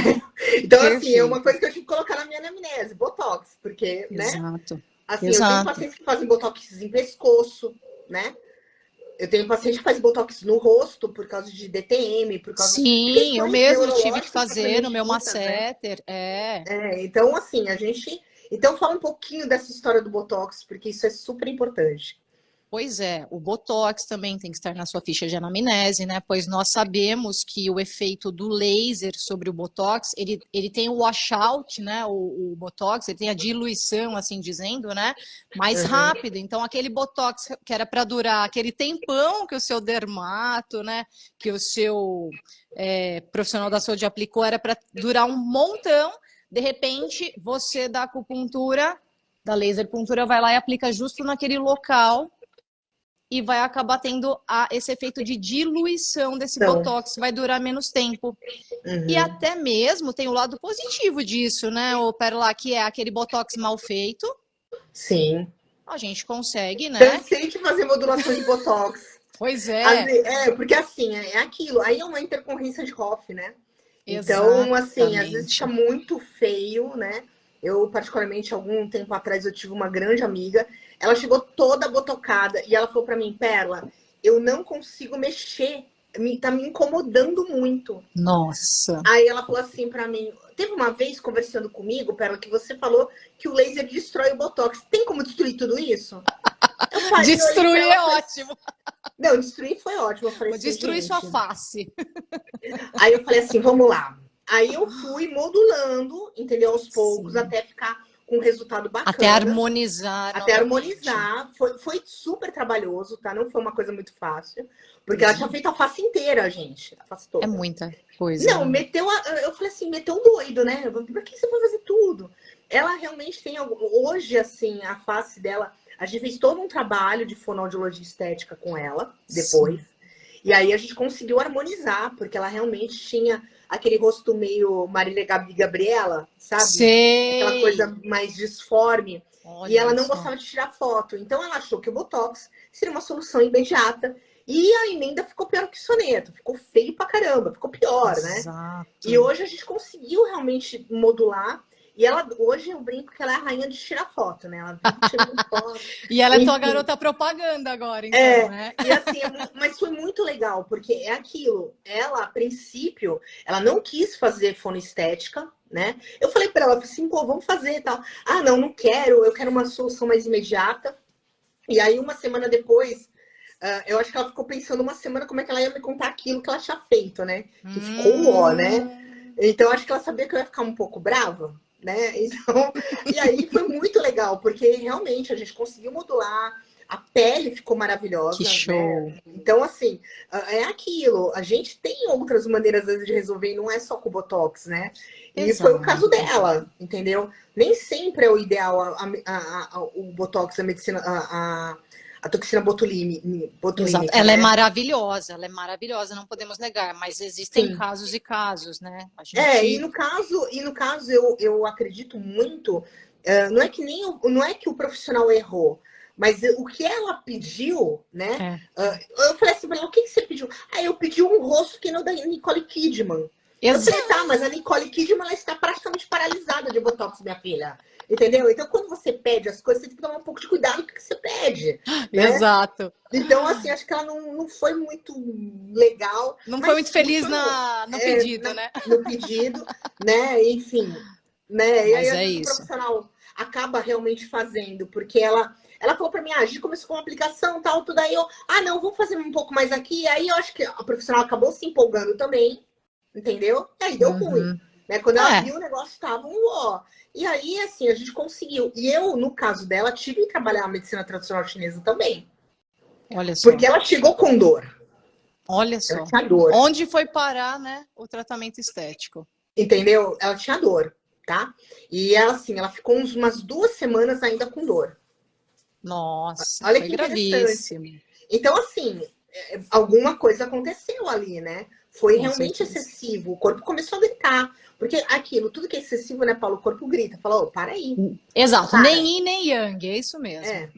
Então, Perfeito. assim, é uma coisa que eu tive que colocar na minha anamnese, Botox, porque, Exato. né? Assim, Exato. eu tenho pacientes que fazem Botox em pescoço, né? Eu tenho paciente que faz Botox no rosto por causa de DTM, por causa Sim, eu mesmo tive que fazer no meu masseter. Né? Então, assim, Então, fala um pouquinho dessa história do Botox, porque isso é super importante. Pois é, o Botox também tem que estar na sua ficha de anamnese, né? Pois nós sabemos que o efeito do laser sobre o Botox, ele tem o washout, né? O Botox, ele tem a diluição, assim dizendo, né? Mais rápido. Então, aquele Botox que era para durar aquele tempão que o seu dermato, né? Que o seu profissional da saúde aplicou, era para durar um montão. De repente, você da acupuntura, da laser puntura, vai lá e aplica justo naquele local e vai acabar tendo esse efeito de diluição desse Botox, vai durar menos tempo. E até mesmo tem o lado positivo disso, né, o Perla, que é aquele Botox mal feito. Sim. A gente consegue, né? Cansei de fazer modulação de Botox. Pois é. Porque assim, é aquilo. Aí é uma intercorrência de Hoff, né? Exatamente. Então, assim, às vezes fica muito feio, né? Eu, particularmente, algum tempo atrás, eu tive uma grande amiga. Ela chegou toda botocada e ela falou pra mim, Perla, eu não consigo mexer. Tá me incomodando muito. Nossa. Aí ela falou assim pra mim, teve uma vez conversando comigo, Perla, que você falou que o laser destrói o Botox. Tem como destruir tudo isso? Destruir é ótimo. Não, destruir foi ótimo. Eu falei Vou assim, destruir sua face. Aí eu falei assim, vamos lá. Aí eu fui modulando, entendeu? Aos poucos, até ficar com um resultado bacana. Até harmonizar. Até harmonizar. Foi super trabalhoso, tá? Não foi uma coisa muito fácil. Porque ela tinha feito a face inteira, gente. A face toda. É muita coisa. Não, eu falei assim, meteu um doido, né? Pra que você foi fazer tudo? Ela realmente tem hoje, assim, a face dela... A gente fez todo um trabalho de fonoaudiologia estética com ela, depois. Sim. E aí a gente conseguiu harmonizar, porque ela realmente tinha aquele rosto meio Marília Gabriela, sabe? Sei. Aquela coisa mais disforme. Olha, e ela não gostava de tirar foto. Então ela achou que o Botox seria uma solução imediata. E a emenda ficou pior que o soneto. Ficou feio pra caramba, ficou pior, Exato. Né? E hoje a gente conseguiu realmente modular. E ela, hoje eu brinco que ela é a rainha de tirar foto, né? Ela vive tirando foto. E ela é tua garota propaganda agora, então, né? E assim, mas foi muito legal, porque é aquilo. Ela, a princípio, ela não quis fazer fonoestética, né? Eu falei pra ela, assim, pô, vamos fazer e tal. Ah, não quero, eu quero uma solução mais imediata. E aí, uma semana depois, eu acho que ela ficou pensando uma semana como é que ela ia me contar aquilo que ela tinha feito, né? Que ficou ó, né? Então, acho que ela sabia que eu ia ficar um pouco brava. Né? Então, e aí foi muito legal, porque realmente a gente conseguiu modular, A pele ficou maravilhosa, Que show. né? Então, assim, é aquilo. A gente tem outras maneiras, às vezes, de resolver, e não é só com o Botox, né? E foi o caso Exato. dela, entendeu? Nem sempre é o ideal o Botox, a medicina, a toxina Exato. botulínica, Ela é né? maravilhosa, não podemos negar, mas existem Sim. casos e casos, né? A E gente. no caso eu acredito muito, não é que não é que o profissional errou, mas o que ela pediu, né? É. Eu falei assim, o que você pediu? Eu pedi um rosto que nem o da Nicole Kidman. Eu falei, Exato. tá, mas a Nicole Kidman ela está praticamente paralisada de Botox, minha filha. Entendeu? Então, quando você pede as coisas, você tem que tomar um pouco de cuidado com o que você pede, né? Exato. Então, assim, acho que ela não foi muito legal, Não foi muito mas feliz funcionou. no pedido, né? No pedido, né? Enfim, né? E aí, Mas às é vezes, o isso. profissional acaba realmente fazendo, porque ela falou para mim, a gente começou com uma aplicação, tal, tudo aí eu, não, vou fazer um pouco mais aqui. Aí eu acho que a profissional acabou se empolgando também, entendeu? E aí deu ruim. Uhum. Né? Quando ela É, viu, o negócio estava um ó. E aí, assim, a gente conseguiu. E eu, no caso dela, tive que trabalhar a medicina tradicional chinesa também. olha Porque só. ela chegou com dor. Olha Ela só. tinha dor. Onde foi parar, né, o tratamento estético? Entendeu? Ela tinha dor, tá? E ela, assim, ela ficou umas 2 semanas ainda com dor. Nossa, Olha foi que interessante. gravíssimo. Então, assim, alguma coisa aconteceu ali, né? Foi Com realmente certeza. excessivo. O corpo começou a gritar. Porque aquilo, tudo que é excessivo, né, Paulo? O corpo grita. Fala, ô, para aí. Exato, nem Para. yin nem yang, é isso mesmo. É.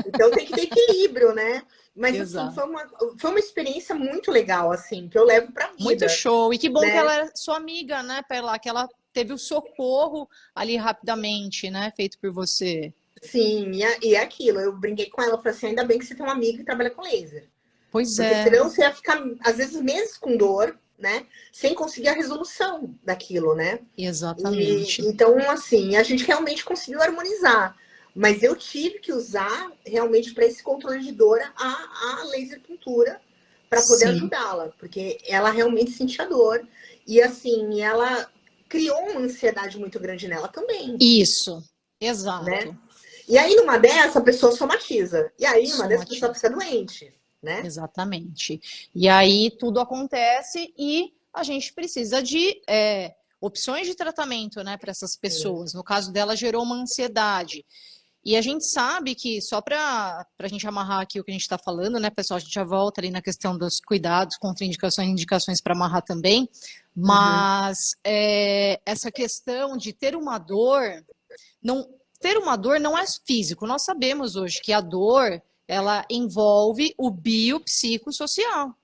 Então tem que ter equilíbrio, né? Mas, assim, Exato. foi uma experiência muito legal, assim, que eu levo pra Muito vida, show. E que bom que né? ela era sua amiga, né, Perla? Que ela teve o socorro ali rapidamente, né, feito por você. Sim, e é aquilo. Eu brinquei com ela, falei assim, ainda bem que você tem uma amiga que trabalha com laser. Pois Porque é, senão você ia ficar, às vezes, meses com dor, né? Sem conseguir a resolução daquilo, né? exatamente. Então, assim, a gente realmente conseguiu harmonizar. Mas eu tive que usar realmente para esse controle de dor a laser pintura para poder Sim, ajudá-la, porque ela realmente sentia dor. E assim, ela criou uma ansiedade muito grande nela também, isso. né? Exato. E aí, numa dessa, a pessoa somatiza. E aí, numa dessa, a pessoa Somatiza. fica doente, né? Exatamente. E aí tudo acontece e a gente precisa de opções de tratamento, né, para essas Sim. pessoas. No caso dela, gerou uma ansiedade. E a gente sabe que, só para a gente amarrar aqui o que a gente está falando, né, pessoal, a gente já volta ali na questão dos cuidados, contraindicações e indicações para amarrar também, Uhum. mas essa questão de ter uma dor, não, ter uma dor não é físico. Nós sabemos hoje que a dor, ela envolve o biopsicossocial,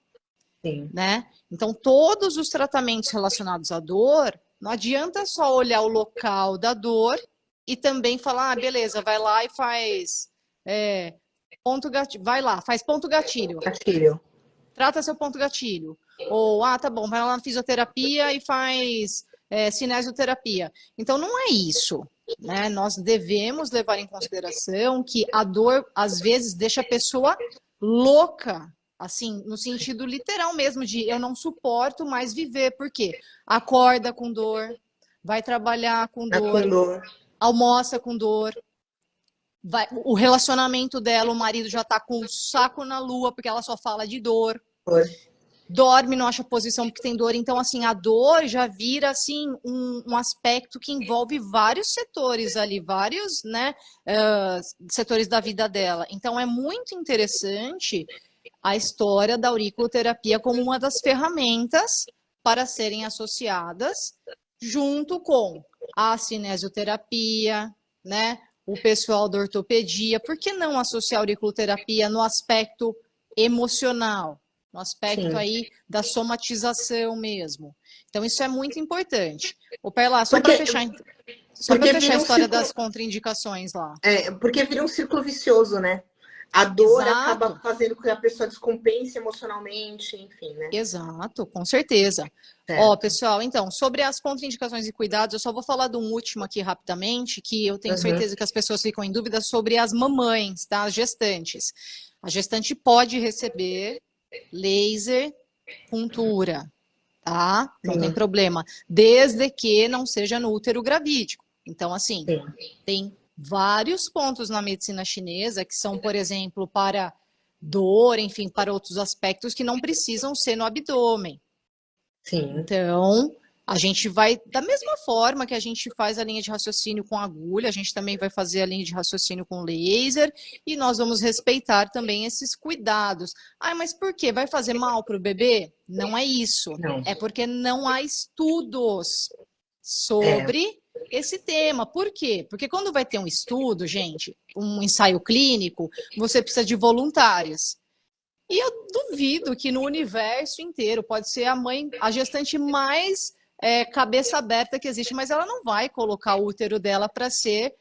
Sim. né? Então, todos os tratamentos relacionados à dor, não adianta só olhar o local da dor e também falar, beleza, vai lá e faz ponto gatilho, vai lá, faz ponto gatilho, Gatilho. trata seu ponto gatilho. Ou, tá bom, vai lá na fisioterapia e faz cinesioterapia. Então, não é isso. Né? Nós devemos levar em consideração que a dor, às vezes, deixa a pessoa louca, assim, no sentido literal mesmo, de eu não suporto mais viver. Por quê? Acorda com dor, vai trabalhar com Tá com dor, dor. almoça com dor, o relacionamento dela, o marido já tá com o saco na lua, porque ela só fala de dor. Dorme, não acha posição porque tem dor. Então, assim, a dor já vira, assim, um aspecto que envolve vários setores ali, vários, né, setores da vida dela. Então, é muito interessante a história da auriculoterapia como uma das ferramentas para serem associadas junto com a cinesioterapia, né, o pessoal da ortopedia. Por que não associar a auriculoterapia no aspecto emocional? No aspecto Sim. aí da somatização mesmo. Então, isso é muito importante. Ô, Perla, só para Porque, fechar, só para porque fechar a vira um história círculo. das contraindicações lá. Porque vira um círculo vicioso, né? A dor acaba Exato, fazendo com que a pessoa descompense emocionalmente, enfim, né? exato, com certeza. Ó, Certo. pessoal, então, sobre as contraindicações e cuidados, eu só vou falar de um último aqui rapidamente, que eu tenho Uhum. certeza que as pessoas ficam em dúvida sobre as mamães, tá? As gestantes. A gestante pode receber laser puntura, tá? Não tem Sim, problema, desde que não seja no útero gravídico. Então, assim, sim. tem vários pontos na medicina chinesa que são, por exemplo, para dor, enfim, para outros aspectos que não precisam ser no abdômen. Sim. Então, a gente vai, da mesma forma que a gente faz a linha de raciocínio com agulha, a gente também vai fazer a linha de raciocínio com laser e nós vamos respeitar também esses cuidados. Ah, mas por quê? Vai fazer mal para o bebê? Não é isso. Não. É porque não há estudos É. sobre esse tema. Por quê? Porque quando vai ter um estudo, gente, um ensaio clínico, você precisa de voluntários. E eu duvido que no universo inteiro pode ser a mãe, a gestante mais cabeça aberta que existe, mas ela não vai colocar o útero dela para ser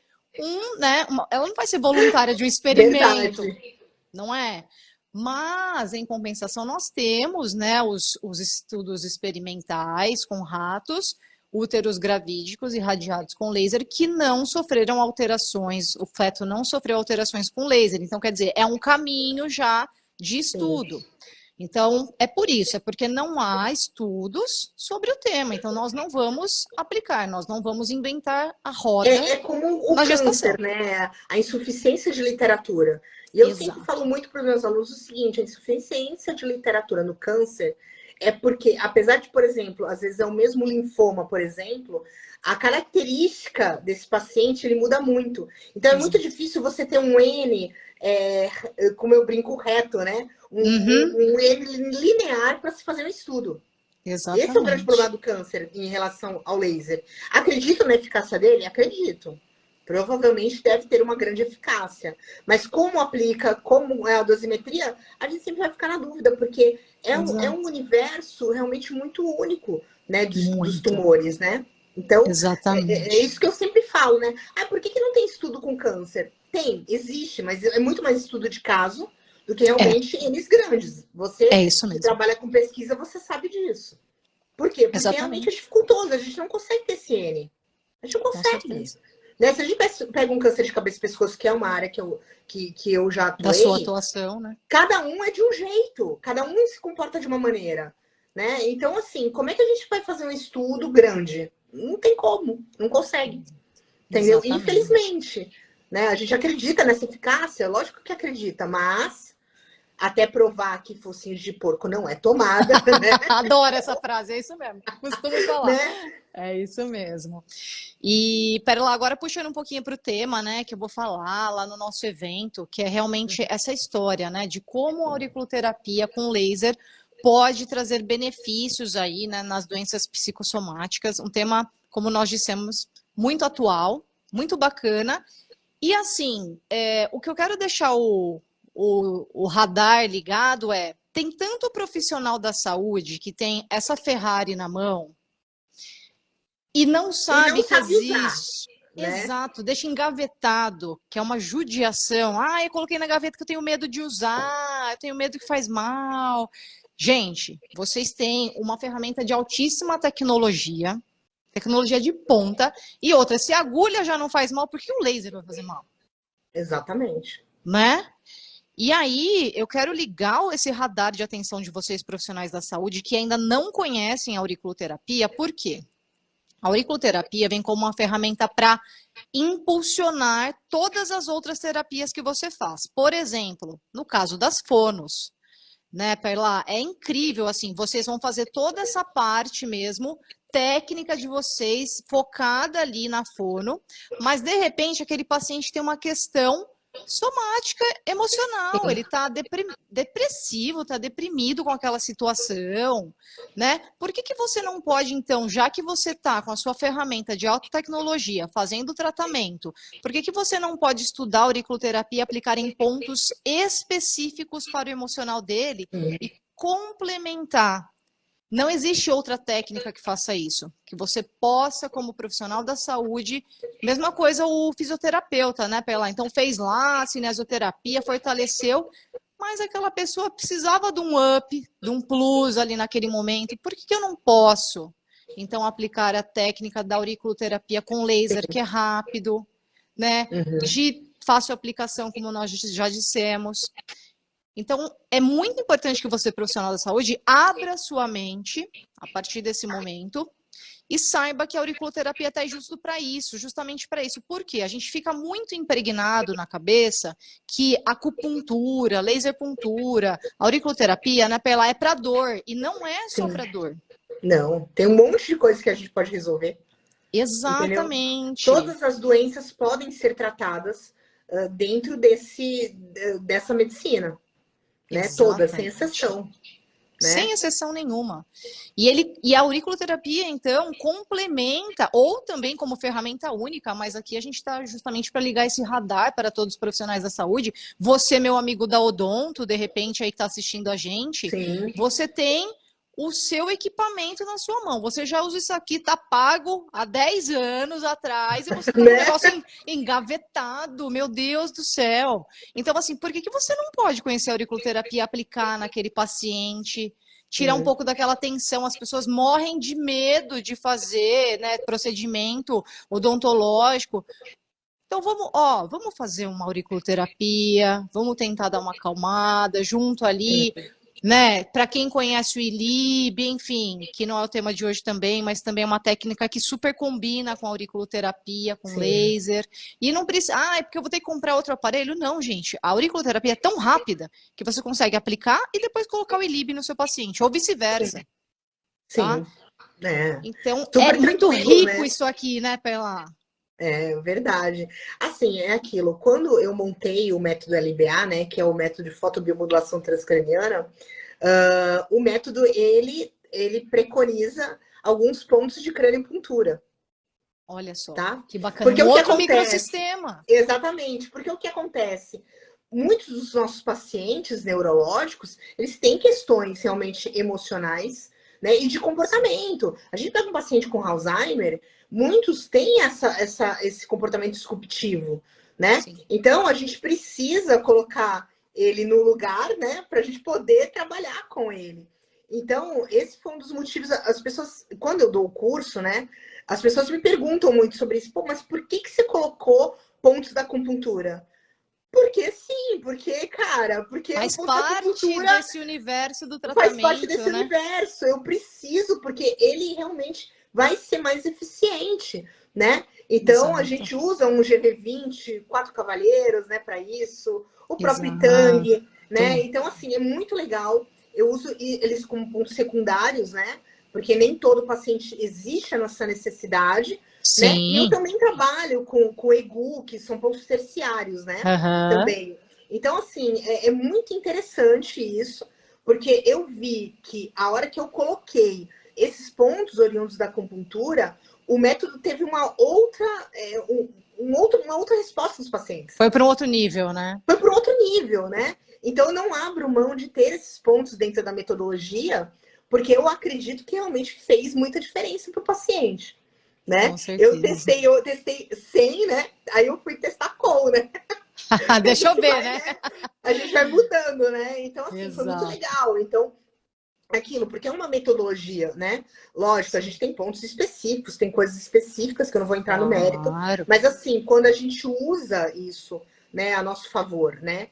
ela não vai ser voluntária de um experimento, Verdade. não é? Mas, em compensação, nós temos, né, os estudos experimentais com ratos, úteros gravídicos irradiados com laser que não sofreram alterações, o feto não sofreu alterações com laser. Então, quer dizer, é um caminho já de estudo. Então, é por isso, é porque não há estudos sobre o tema. Então, nós não vamos aplicar, nós não vamos inventar a roda É como o na gestação. câncer, né? A insuficiência de literatura. E eu sempre Exato. falo muito para os meus alunos o seguinte: a insuficiência de literatura no câncer é porque, apesar de, por exemplo, às vezes é o mesmo linfoma, por exemplo, a característica desse paciente ele muda muito. Então é muito Exato. difícil você ter um N, como eu brinco, reto, né? Uhum. Um N linear para se fazer um estudo. Esse é o grande problema Exatamente. do câncer em relação ao laser. Acredito na eficácia dele? Acredito. Provavelmente deve ter uma grande eficácia. Mas como aplica, como é a dosimetria, a gente sempre vai ficar na dúvida, porque é um Exato. universo realmente muito único, né, dos Muito. tumores, né? Então, é Exatamente. isso que eu sempre falo, né? Ah, por que não tem estudo com câncer? Tem, existe, mas é muito mais estudo de caso do que É, realmente N's grandes. Você é isso que mesmo. trabalha com pesquisa, você sabe disso. Por quê? Porque realmente é Exatamente. dificultoso, a gente não consegue ter esse N. A gente não Com consegue. certeza. Né? Se a gente pega um câncer de cabeça e pescoço, que é uma área que eu já Da sua atuei, atuação, né? cada um é de um jeito, cada um se comporta de uma maneira. Né? Então, assim, como é que a gente vai fazer um estudo grande? Não tem como, não consegue. Entendeu? Exatamente. Infelizmente. Né? A gente acredita nessa eficácia, lógico que acredita, mas até provar que focinho de porco não é tomada, né? Adoro essa frase, é isso mesmo. Costumo falar. né? É isso mesmo. E, pera lá, agora puxando um pouquinho para o tema, né, que eu vou falar lá no nosso evento, que é realmente essa história, né, de como a auriculoterapia com laser pode trazer benefícios aí, né, nas doenças psicossomáticas. Um tema, como nós dissemos, muito atual, muito bacana. E assim, o que eu quero deixar o radar ligado tem tanto profissional da saúde que tem essa Ferrari na mão e não E não sabe que sabe usar, existe. né? Exato, deixa engavetado, que é uma judiação. Ah, eu coloquei na gaveta que eu tenho medo de usar, eu tenho medo que faz mal. Gente, vocês têm uma ferramenta de altíssima tecnologia, tecnologia de ponta, e outra, se a agulha já não faz mal, por que o laser vai fazer mal? Exatamente. Né? E aí, eu quero ligar esse radar de atenção de vocês, profissionais da saúde, que ainda não conhecem a auriculoterapia, por quê? A auriculoterapia vem como uma ferramenta para impulsionar todas as outras terapias que você faz. Por exemplo, no caso das fonos, né, Perla? É incrível, assim, vocês vão fazer toda essa parte mesmo, técnica de vocês, focada ali na fono, mas de repente aquele paciente tem uma questão somática emocional, ele está depressivo, está deprimido com aquela situação, né? Por que você não pode, então, já que você está com a sua ferramenta de alta tecnologia fazendo o tratamento, por que você não pode estudar a auriculoterapia e aplicar em pontos específicos para o emocional dele e complementar? Não existe outra técnica que faça isso, que você possa, como profissional da saúde, mesma coisa o fisioterapeuta, né, Pela? Então fez lá a cinesioterapia, fortaleceu, mas aquela pessoa precisava de um up, de um plus ali naquele momento. Por que eu não posso, então, aplicar a técnica da auriculoterapia com laser, que é rápido, né, Uhum. de fácil aplicação, como nós já dissemos. Então, é muito importante que você, profissional da saúde, abra sua mente a partir desse momento E saiba que a auriculoterapia está aí justo para isso, justamente para isso. Por quê? A gente fica muito impregnado na cabeça que acupuntura, laser puntura, auriculoterapia, né, Pela, é para dor. E não é só Sim. para dor. Não, tem um monte de coisa que a gente pode resolver, entendeu? Exatamente. Todas as doenças podem ser tratadas dentro dessa medicina, né? Todas, sem Exatamente. exceção, Sem né? exceção nenhuma. E a auriculoterapia, então, complementa, ou também como ferramenta única, mas aqui a gente está justamente para ligar esse radar para todos os profissionais da saúde. Você, meu amigo da Odonto, de repente aí que está assistindo a gente, Sim, você tem o seu equipamento na sua mão. Você já usa isso aqui, tá pago há 10 anos atrás, e você tá com o né? negócio engavetado, meu Deus do céu. Então, assim, por que que você não pode conhecer a auriculoterapia, aplicar naquele paciente, tirar um pouco daquela tensão? As pessoas morrem de medo de fazer, né, procedimento odontológico. Então vamos fazer uma auriculoterapia, vamos tentar dar uma acalmada junto ali, né? Para quem conhece o ILIB, enfim, que não é o tema de hoje também, mas também é uma técnica que super combina com a auriculoterapia, com Sim. laser. E não precisa, é porque eu vou ter que comprar outro aparelho? Não, gente. A auriculoterapia é tão rápida que você consegue aplicar e depois colocar o ILIB no seu paciente, ou vice-versa, tá? Sim, é. Então é Super muito tranquilo, rico né? isso aqui, né, Pela? É verdade. Assim, é aquilo. Quando eu montei o método LBA, né, que é o método de fotobiomodulação transcraniana, o método ele preconiza alguns pontos de crâniopuntura, Olha só, tá? que bacana. Porque Um o que outro acontece? microsistema. Exatamente, porque o que acontece? Muitos dos nossos pacientes neurológicos, eles têm questões realmente emocionais, né, e de comportamento. A gente pega um paciente com Alzheimer, muitos têm esse comportamento disruptivo, né? Sim. Então, a gente precisa colocar ele no lugar, né, para a gente poder trabalhar com ele. Então, esse foi um dos motivos. As pessoas, quando eu dou o curso, né, as pessoas me perguntam muito sobre isso. Pô, mas por que você colocou pontos da acupuntura? Porque sim, porque, cara, porque o Faz ponto da parte acupuntura desse universo do faz parte tratamento, desse né? universo. Eu preciso, porque ele realmente vai ser mais eficiente, né? Então a Exato, gente usa um GV20, quatro cavaleiros, né, para isso, o próprio exato. Tang, né? Então, assim, é muito legal. Eu uso eles como pontos secundários, né? Porque nem todo paciente existe essa necessidade, né? E eu Sim. também trabalho com EGU, que são pontos terciários, né? Aham. Também. Então, assim, é muito interessante isso, porque eu vi que a hora que eu coloquei esses pontos oriundos da acupuntura, o método teve uma outra resposta dos pacientes. Foi para um outro nível, né? Foi para um outro nível, né? Então, eu não abro mão de ter esses pontos dentro da metodologia, porque eu acredito que realmente fez muita diferença para o paciente, né? Com certeza. Eu testei 100, né? Aí eu fui testar com, né? A Deixa eu gente ver, vai, né? né? A gente vai mudando, né? Então, assim, foi muito Exato. legal. Então, aquilo, porque é uma metodologia, né? Lógico, a gente tem pontos específicos, tem coisas específicas que eu não vou entrar no mérito, Claro. mas assim, quando a gente usa isso, né, a nosso favor, né?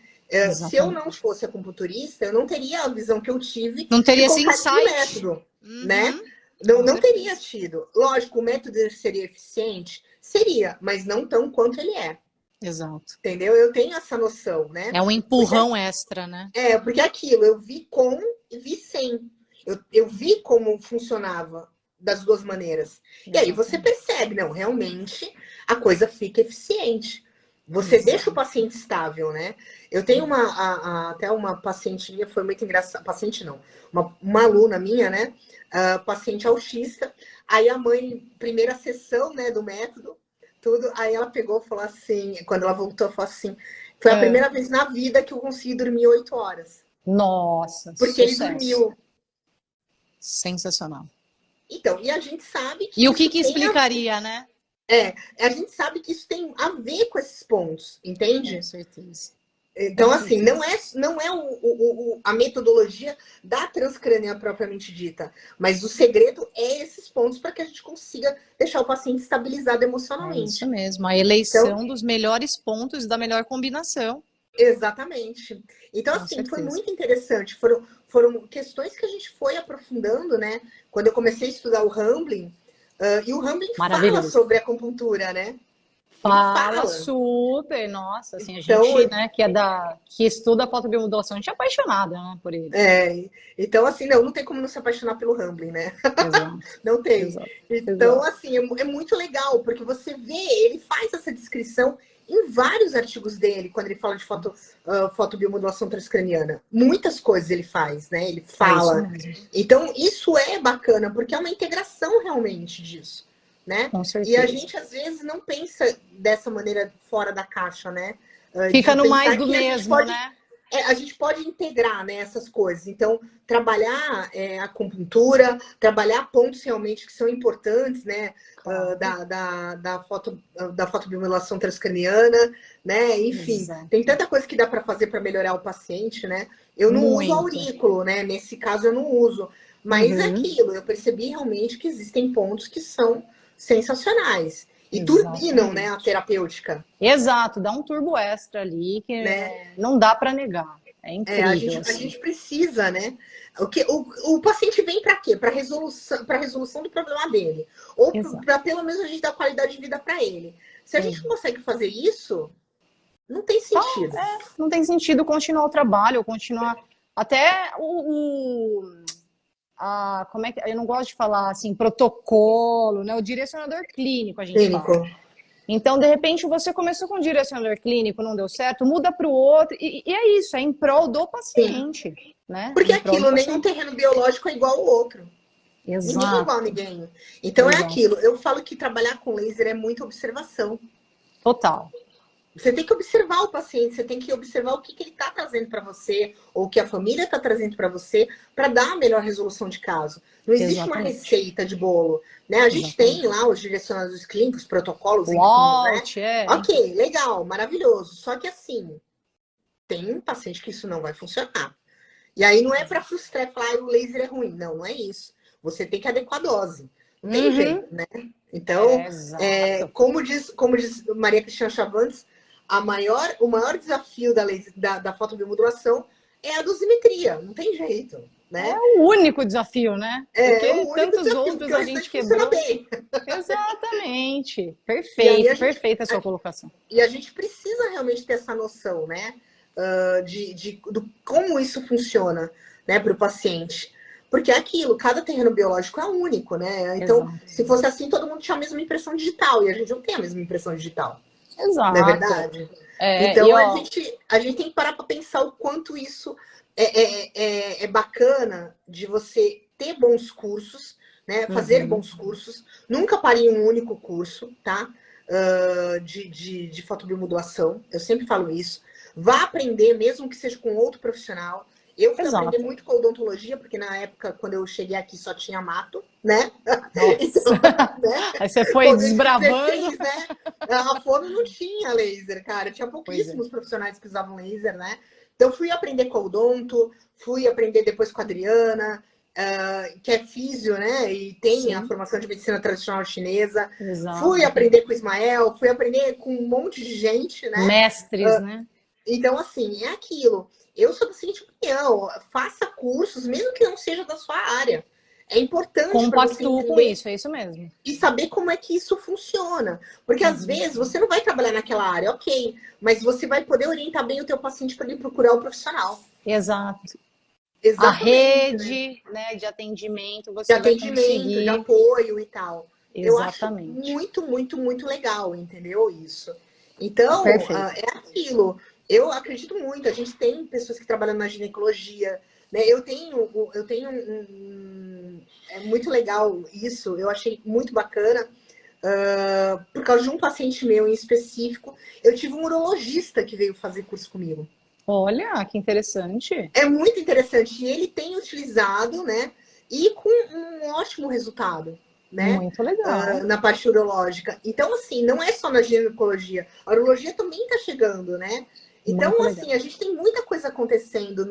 Se eu não Exatamente. fosse acupunturista, eu não teria a visão que eu tive Não de teria esse colocar esse insight. método, né? Uhum. Não, Com não teria certeza. tido. Lógico, o método seria eficiente? Seria, mas não tão quanto ele é. Exato. Entendeu? Eu tenho essa noção, né? É um Porque empurrão extra, né? porque aquilo, eu vi com e vi sem. Eu vi como funcionava das duas maneiras. E aí você Exatamente. percebe, não, realmente a coisa fica eficiente. Você deixa o Exato. paciente estável, né? Eu tenho até uma paciente minha, foi muito engraçada. Paciente não, uma aluna minha, né? Paciente autista. Aí a mãe, primeira sessão, né, do método, tudo. Aí ela pegou e falou assim, quando ela voltou, falou assim: foi a É. primeira vez na vida que eu consegui dormir 8 horas. Nossa, Porque ele sucesso. dormiu. Sensacional. Então, e a gente sabe E que o que isso que tem explicaria, né? a gente sabe que isso tem a ver com esses pontos, Com entende? certeza. Com Então, assim, certeza. não é a metodologia da transcrânea propriamente dita, mas o segredo é esses pontos para que a gente consiga deixar o paciente estabilizado É isso emocionalmente. mesmo. A Então, eleição dos melhores pontos da melhor combinação. exatamente. Então, Com assim, foi certeza. muito interessante. Foram questões que a gente foi aprofundando, né? Quando eu comecei a estudar o Rambling, E o Hamblin fala Maravilhoso. sobre acupuntura, né? Ele Fala fala. super, nossa, assim, a Então, gente, né, que estuda a fotobiomodulação, a gente é apaixonada, né, por ele. então assim, não tem como não se apaixonar pelo Hamblin, né? Exato, Não tem. exato, Então, exato. assim, é muito legal, porque você vê, ele faz essa descrição em vários artigos dele, quando ele fala de fotobiomodulação transcraniana. Muitas coisas ele faz, né? Ele É isso fala. mesmo, Então, isso é bacana, porque é uma integração realmente disso, né? com E a certeza. gente, às vezes, não pensa dessa maneira fora da caixa, né? Fica De no mais pensar do que mesmo, né? a gente pode integrar, né, essas coisas. Então, trabalhar a acupuntura, trabalhar pontos realmente que são importantes, né, Claro, da fotobiomodulação transcraniana, né, enfim, tem exato. tanta coisa que dá para fazer para melhorar o paciente, né. Eu não uso Muito. aurículo, né, nesse caso eu não uso, mas é Uhum, aquilo, eu percebi realmente que existem pontos que são sensacionais e turbinam, né, a exatamente. terapêutica, Exato, dá um turbo extra ali que né. não dá para negar. É A incrível, gente, a assim. gente precisa, né? O paciente vem para quê? Para resolução do problema dele. Ou Exato, para pelo menos a gente dar qualidade de vida para ele. Se a gente não exato. consegue fazer isso, não tem sentido. Não tem sentido continuar o trabalho, ou continuar até como é que eu não gosto de falar assim, protocolo, né? O direcionador clínico a gente fala. Clínico. Então, de repente, você começou com um direcionador clínico, não deu certo, muda para o outro, e é isso, é em prol do Sim. paciente, né? Porque Em prol do aquilo, nenhum paciente. terreno biológico é igual ao outro. Ninguém é igual a Exato, ninguém. Então é exato. aquilo. Eu falo que trabalhar com laser é muita observação. Total. Você tem que observar o paciente, você tem que observar o que ele está trazendo para você, ou o que a família está trazendo para você, para dar a melhor resolução de caso. Não existe uma Exatamente. receita de bolo, né? A gente tem Exatamente. lá os direcionadores clínicos, protocolos, O enfim, né? alt, enfim. Ok, legal, maravilhoso. Só que assim, tem um paciente que isso não vai funcionar. E aí não é para frustrar e falar o laser é ruim. Não, não é isso. Você tem que adequar a dose. Não tem Uhum. jeito, né? Então, Exato. como diz Maria Cristina Chavantes, o maior desafio da fotobiomodulação é a dosimetria. Não tem jeito, É né? o único desafio, né? É Porque o único tantos desafio, outros porque o a gente restante funciona quebrou. bem. Exatamente. E aí Perfeito, perfeita a sua colocação. a gente precisa realmente ter essa noção, né? Do como isso funciona, né, para o paciente. Porque é aquilo, cada terreno biológico é único, né? Então, Exato. se fosse assim, todo mundo tinha a mesma impressão digital, e a gente não tem a mesma impressão digital, não é Exato. verdade? E Então, ó, a gente tem que parar para pensar o quanto isso é bacana de você ter bons cursos, né? Fazer uhum, bons cursos. Nunca pare em um único curso, tá? De fotobiomodulação. Eu sempre falo isso. Vá aprender, mesmo que seja com outro profissional. Eu fui aprender exato. muito com odontologia, porque na época, quando eu cheguei aqui, só tinha mato, né? Nossa. Então, né? Aí você foi desbravando. 2016, né? A fono não tinha laser, cara. Tinha Pois é. pouquíssimos profissionais que usavam laser, né? Então, fui aprender com o odonto, fui aprender depois com a Adriana, que é físio, né? E tem a Sim, formação de medicina tradicional chinesa. Fui exato. aprender com o Ismael, fui aprender com um monte de gente, né? Mestres, né? Então, assim, é aquilo. Eu sou da seguinte opinião: faça cursos, mesmo que não seja da sua área. É importante para você Compactuo com entender isso, é isso mesmo. e saber como é que isso funciona. Porque às Uhum. vezes você não vai trabalhar naquela área, ok, mas você vai poder orientar bem o teu paciente para ele procurar o profissional. Exato. A Exatamente, né? rede, né, de atendimento, De você vai atendimento, de conseguir. apoio e tal. Eu acho Exatamente. muito, muito, muito legal, entendeu? Isso. Então, Perfeito. é aquilo. Eu acredito muito. A gente tem pessoas que trabalham na ginecologia, né? É muito legal isso. Eu achei muito bacana. Por causa de um paciente meu em específico, eu tive um urologista que veio fazer curso comigo. Olha, que interessante. É muito interessante. E ele tem utilizado, né? E com um ótimo resultado, né? Muito legal. Na parte urológica. Então, assim, não é só na ginecologia. A urologia também está chegando, né? Muito Então, legal. assim, a gente tem muita coisa acontecendo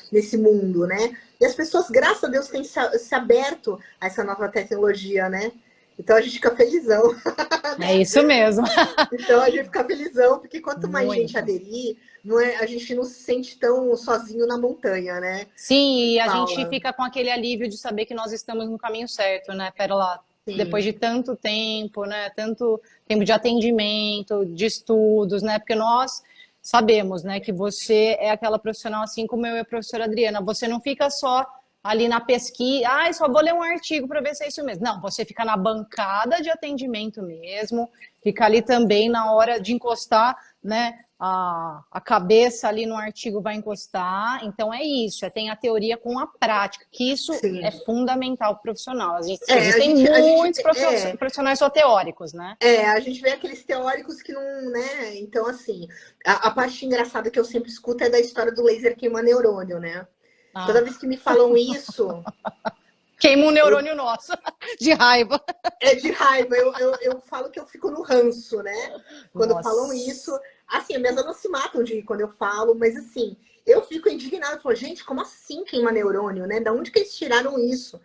nesse mundo, né? E as pessoas, graças a Deus, têm se aberto a essa nova tecnologia, né? Então a gente fica felizão, É né? isso mesmo. Então a gente fica felizão, porque quanto mais gente Muito. aderir, a gente não se sente tão sozinho na montanha, né? Sim, e a gente Paula. fica com aquele alívio de saber que nós estamos no caminho certo, né, Pérola? depois sim, de tanto tempo, né? Tanto tempo de atendimento, de estudos, né? Porque nós sabemos, né, que você é aquela profissional assim como eu e a professora Adriana. Você não fica só ali na pesquisa, só vou ler um artigo para ver se é isso mesmo. Não, você fica na bancada de atendimento mesmo, fica ali também na hora de encostar, né? A cabeça ali no artigo vai encostar. Então é isso, tem a teoria com a prática, que isso é sim. fundamental para o profissional. É, Existem a gente, muitos profissionais só teóricos, né? a gente vê aqueles teóricos que não, né? Então, assim, a parte engraçada que eu sempre escuto é da história do laser queima neurônio, né? Toda Ah, vez que me falam isso, queima um eu, neurônio nosso, de raiva. é de raiva. Eu falo que eu fico no ranço, né? Quando falam isso, Nossa. assim, minhas alunas se matam de rir quando eu falo, mas assim, eu fico indignada. Eu falo, gente, como assim queima neurônio, né? Da onde que eles tiraram isso?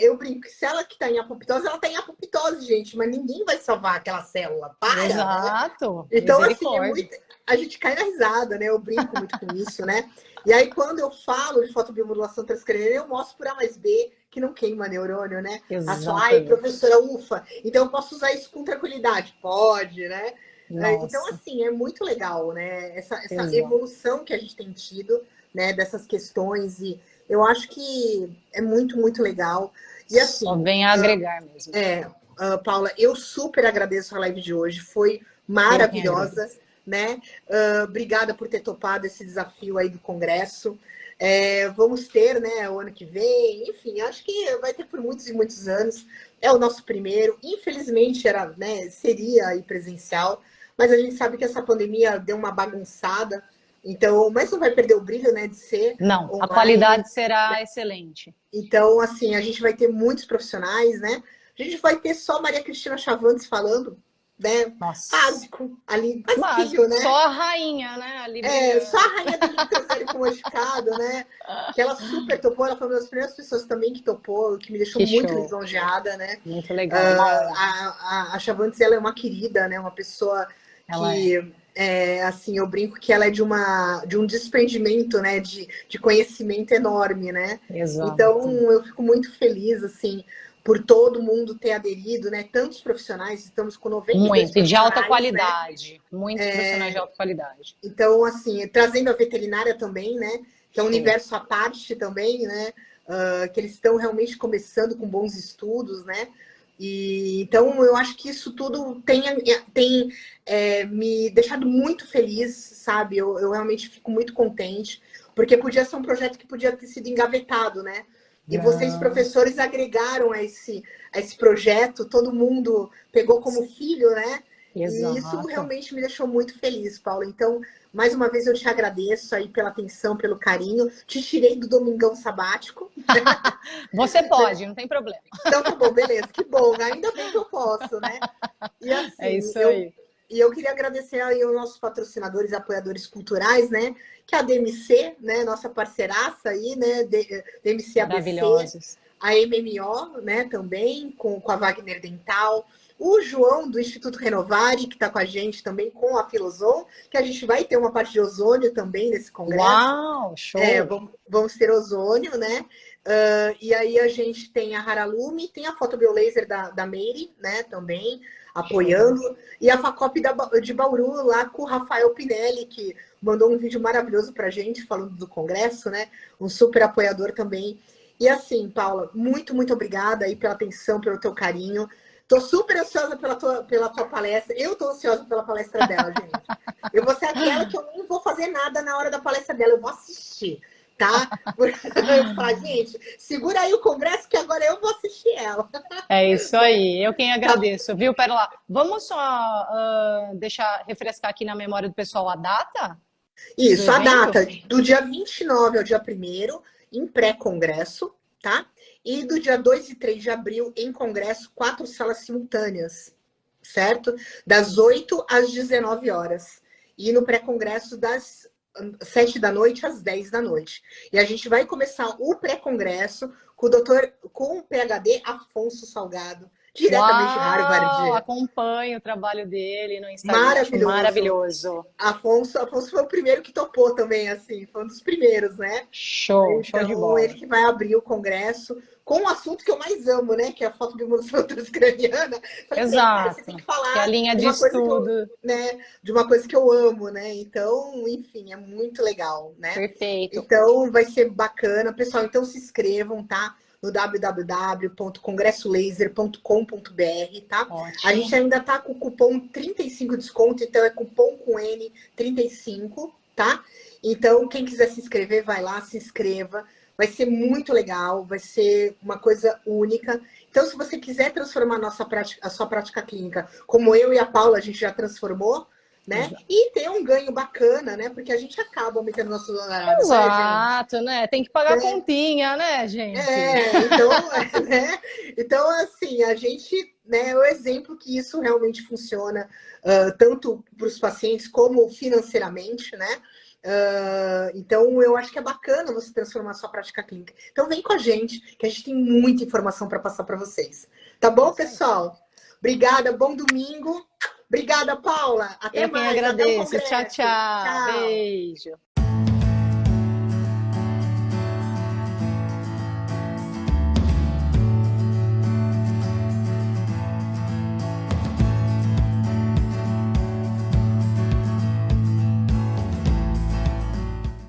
Eu brinco que se ela que tá em apoptose, ela tá em apoptose, gente, mas ninguém vai salvar aquela célula. Para, né? Exato, Então, assim, é misericórdia. muito. A gente cai na risada, né? Eu brinco muito com isso, né? E aí, quando eu falo de fotobiomodulação transcraniana, eu mostro por A mais B que não queima neurônio, né? A sua, ai, Exatamente. professora, ufa, então eu posso usar isso com tranquilidade? Pode, né? Então, Nossa, assim, é muito legal, né? Essa exato. evolução que a gente tem tido, né, dessas questões, e eu acho que é muito, muito legal. E Só assim, vem a agregar mesmo. Paula, eu super agradeço a live de hoje, foi Eu quem maravilhosa, agradeço. né? Obrigada por ter topado esse desafio aí do Congresso. Vamos ter, né, o ano que vem, enfim, acho que vai ter por muitos e muitos anos. É o nosso primeiro, infelizmente era, né, seria aí presencial, mas a gente sabe que essa pandemia deu uma bagunçada, então, mas não vai perder o brilho, né, de ser Não, a online. qualidade será excelente. Então, assim, a gente vai ter muitos profissionais, né? A gente vai ter só Maria Cristina Chavantes falando, né? Nossa, Básico, ali, mas basiquinho, só né? a rainha, né, ali Só brilhando. a rainha do linfosférico com modificado, né? Que ela super topou, ela foi uma das primeiras pessoas também que topou, que me deixou Que muito show, lisonjeada, né? muito legal, uma honra. A Chavantes, ela é uma querida, né? Uma pessoa Ela é, que, assim, eu brinco que ela é de um desprendimento, né? De conhecimento enorme, né? Então, exato. eu fico muito feliz, assim, por todo mundo ter aderido, né? Tantos profissionais, estamos com 92 Muito, e de alta profissionais, né? qualidade, muitos profissionais de alta qualidade. Então, assim, trazendo a veterinária também, né? Que é um Show. universo à parte também, né? Que eles estão realmente começando com bons estudos, né? E então eu acho que isso tudo tem me deixado muito feliz, sabe? Eu realmente fico muito contente, porque podia ser um projeto que podia ter sido engavetado, né? E vocês, Não, professores, agregaram a esse projeto, todo mundo pegou como filho, né? E isso exato. realmente me deixou muito feliz, Paula. Então, mais uma vez eu te agradeço aí pela atenção, pelo carinho. Te tirei do domingão sabático. Você pode, não tem problema. Então tá bom, beleza, que bom. Ainda bem que eu posso, né? E É assim, isso aí. eu queria agradecer aí aos nossos patrocinadores e apoiadores culturais, né? Que é a DMC, né? Nossa parceiraça aí, né? DMC ABC, Maravilhosos. a MMO, né? Também, com a Wagner Dental. O João, do Instituto Renovare, que está com a gente também, com a Filoson, que a gente vai ter uma parte de ozônio também nesse congresso. Uau, show. Vamos ter ozônio, né? E aí a gente tem a Haralume, tem a fotobiolaser da Meire, né? Também Show. apoiando. E a Facop de Bauru, lá com o Rafael Pinelli, que mandou um vídeo maravilhoso pra gente, falando do congresso, né? Um super apoiador também. E assim, Paula, muito, muito obrigada aí pela atenção, pelo teu carinho. Tô super ansiosa pela tua palestra. Eu tô ansiosa pela palestra dela, gente. Eu vou ser aquela que eu nem vou fazer nada na hora da palestra dela, eu vou assistir, tá? Eu falo, gente, segura aí o congresso que agora eu vou assistir ela. É isso aí. Eu quem Tá? agradeço, viu, Pérola? Vamos só deixar refrescar aqui na memória do pessoal a data do Isso, a evento? data do dia 29 ao dia 1º, em pré-congresso, tá? E do dia 2 e 3 de abril, em congresso, 4 salas simultâneas, certo? Das 8 às 19 horas. E no pré-congresso, das 7 da noite às 10 da noite. E a gente vai começar o pré-congresso com o PhD Afonso Salgado, diretamente de Uau, Harvard. acompanho o trabalho dele no Instagram, acho Maravilhoso. maravilhoso. Afonso foi o primeiro que topou também, assim, foi um dos primeiros, né? Show, show de Então, ele bola. que vai abrir o congresso com o assunto que eu mais amo, né? Que é a fotobiomodulação transcraniana. Falei pra ele, cara, você tem Exato. que Que é a falar linha de de uma coisa que eu, estudo. né? De uma coisa que eu amo, né? Então, enfim, é muito legal, né? Perfeito. Então, vai ser bacana. Pessoal, então se inscrevam, tá? No www.congressolaser.com.br, tá? A gente Ótimo. ainda tá com o cupom 35 desconto, então é cupom com N 35, tá? Então, quem quiser se inscrever, vai lá, se inscreva. Vai ser muito legal, vai ser uma coisa única. Então, se você quiser transformar a sua prática clínica, como eu e a Paula, a gente já transformou, né? E ter um ganho bacana, né? Porque a gente acaba aumentando nossos honorários, né, gente? Exato, né? Tem que pagar a Né? continha, né, gente? Então, né? Então, assim, a gente, né, é o exemplo que isso realmente funciona, tanto para os pacientes como financeiramente, né? Então, eu acho que é bacana você transformar a sua prática clínica. Então, vem com a gente, que a gente tem muita informação para passar para vocês. Tá É bom, isso aí. pessoal? Obrigada, bom domingo. Obrigada, Paula. Até Eu quem mais, até o agradeço. Tchau, congresso. tchau. Tchau. Beijo.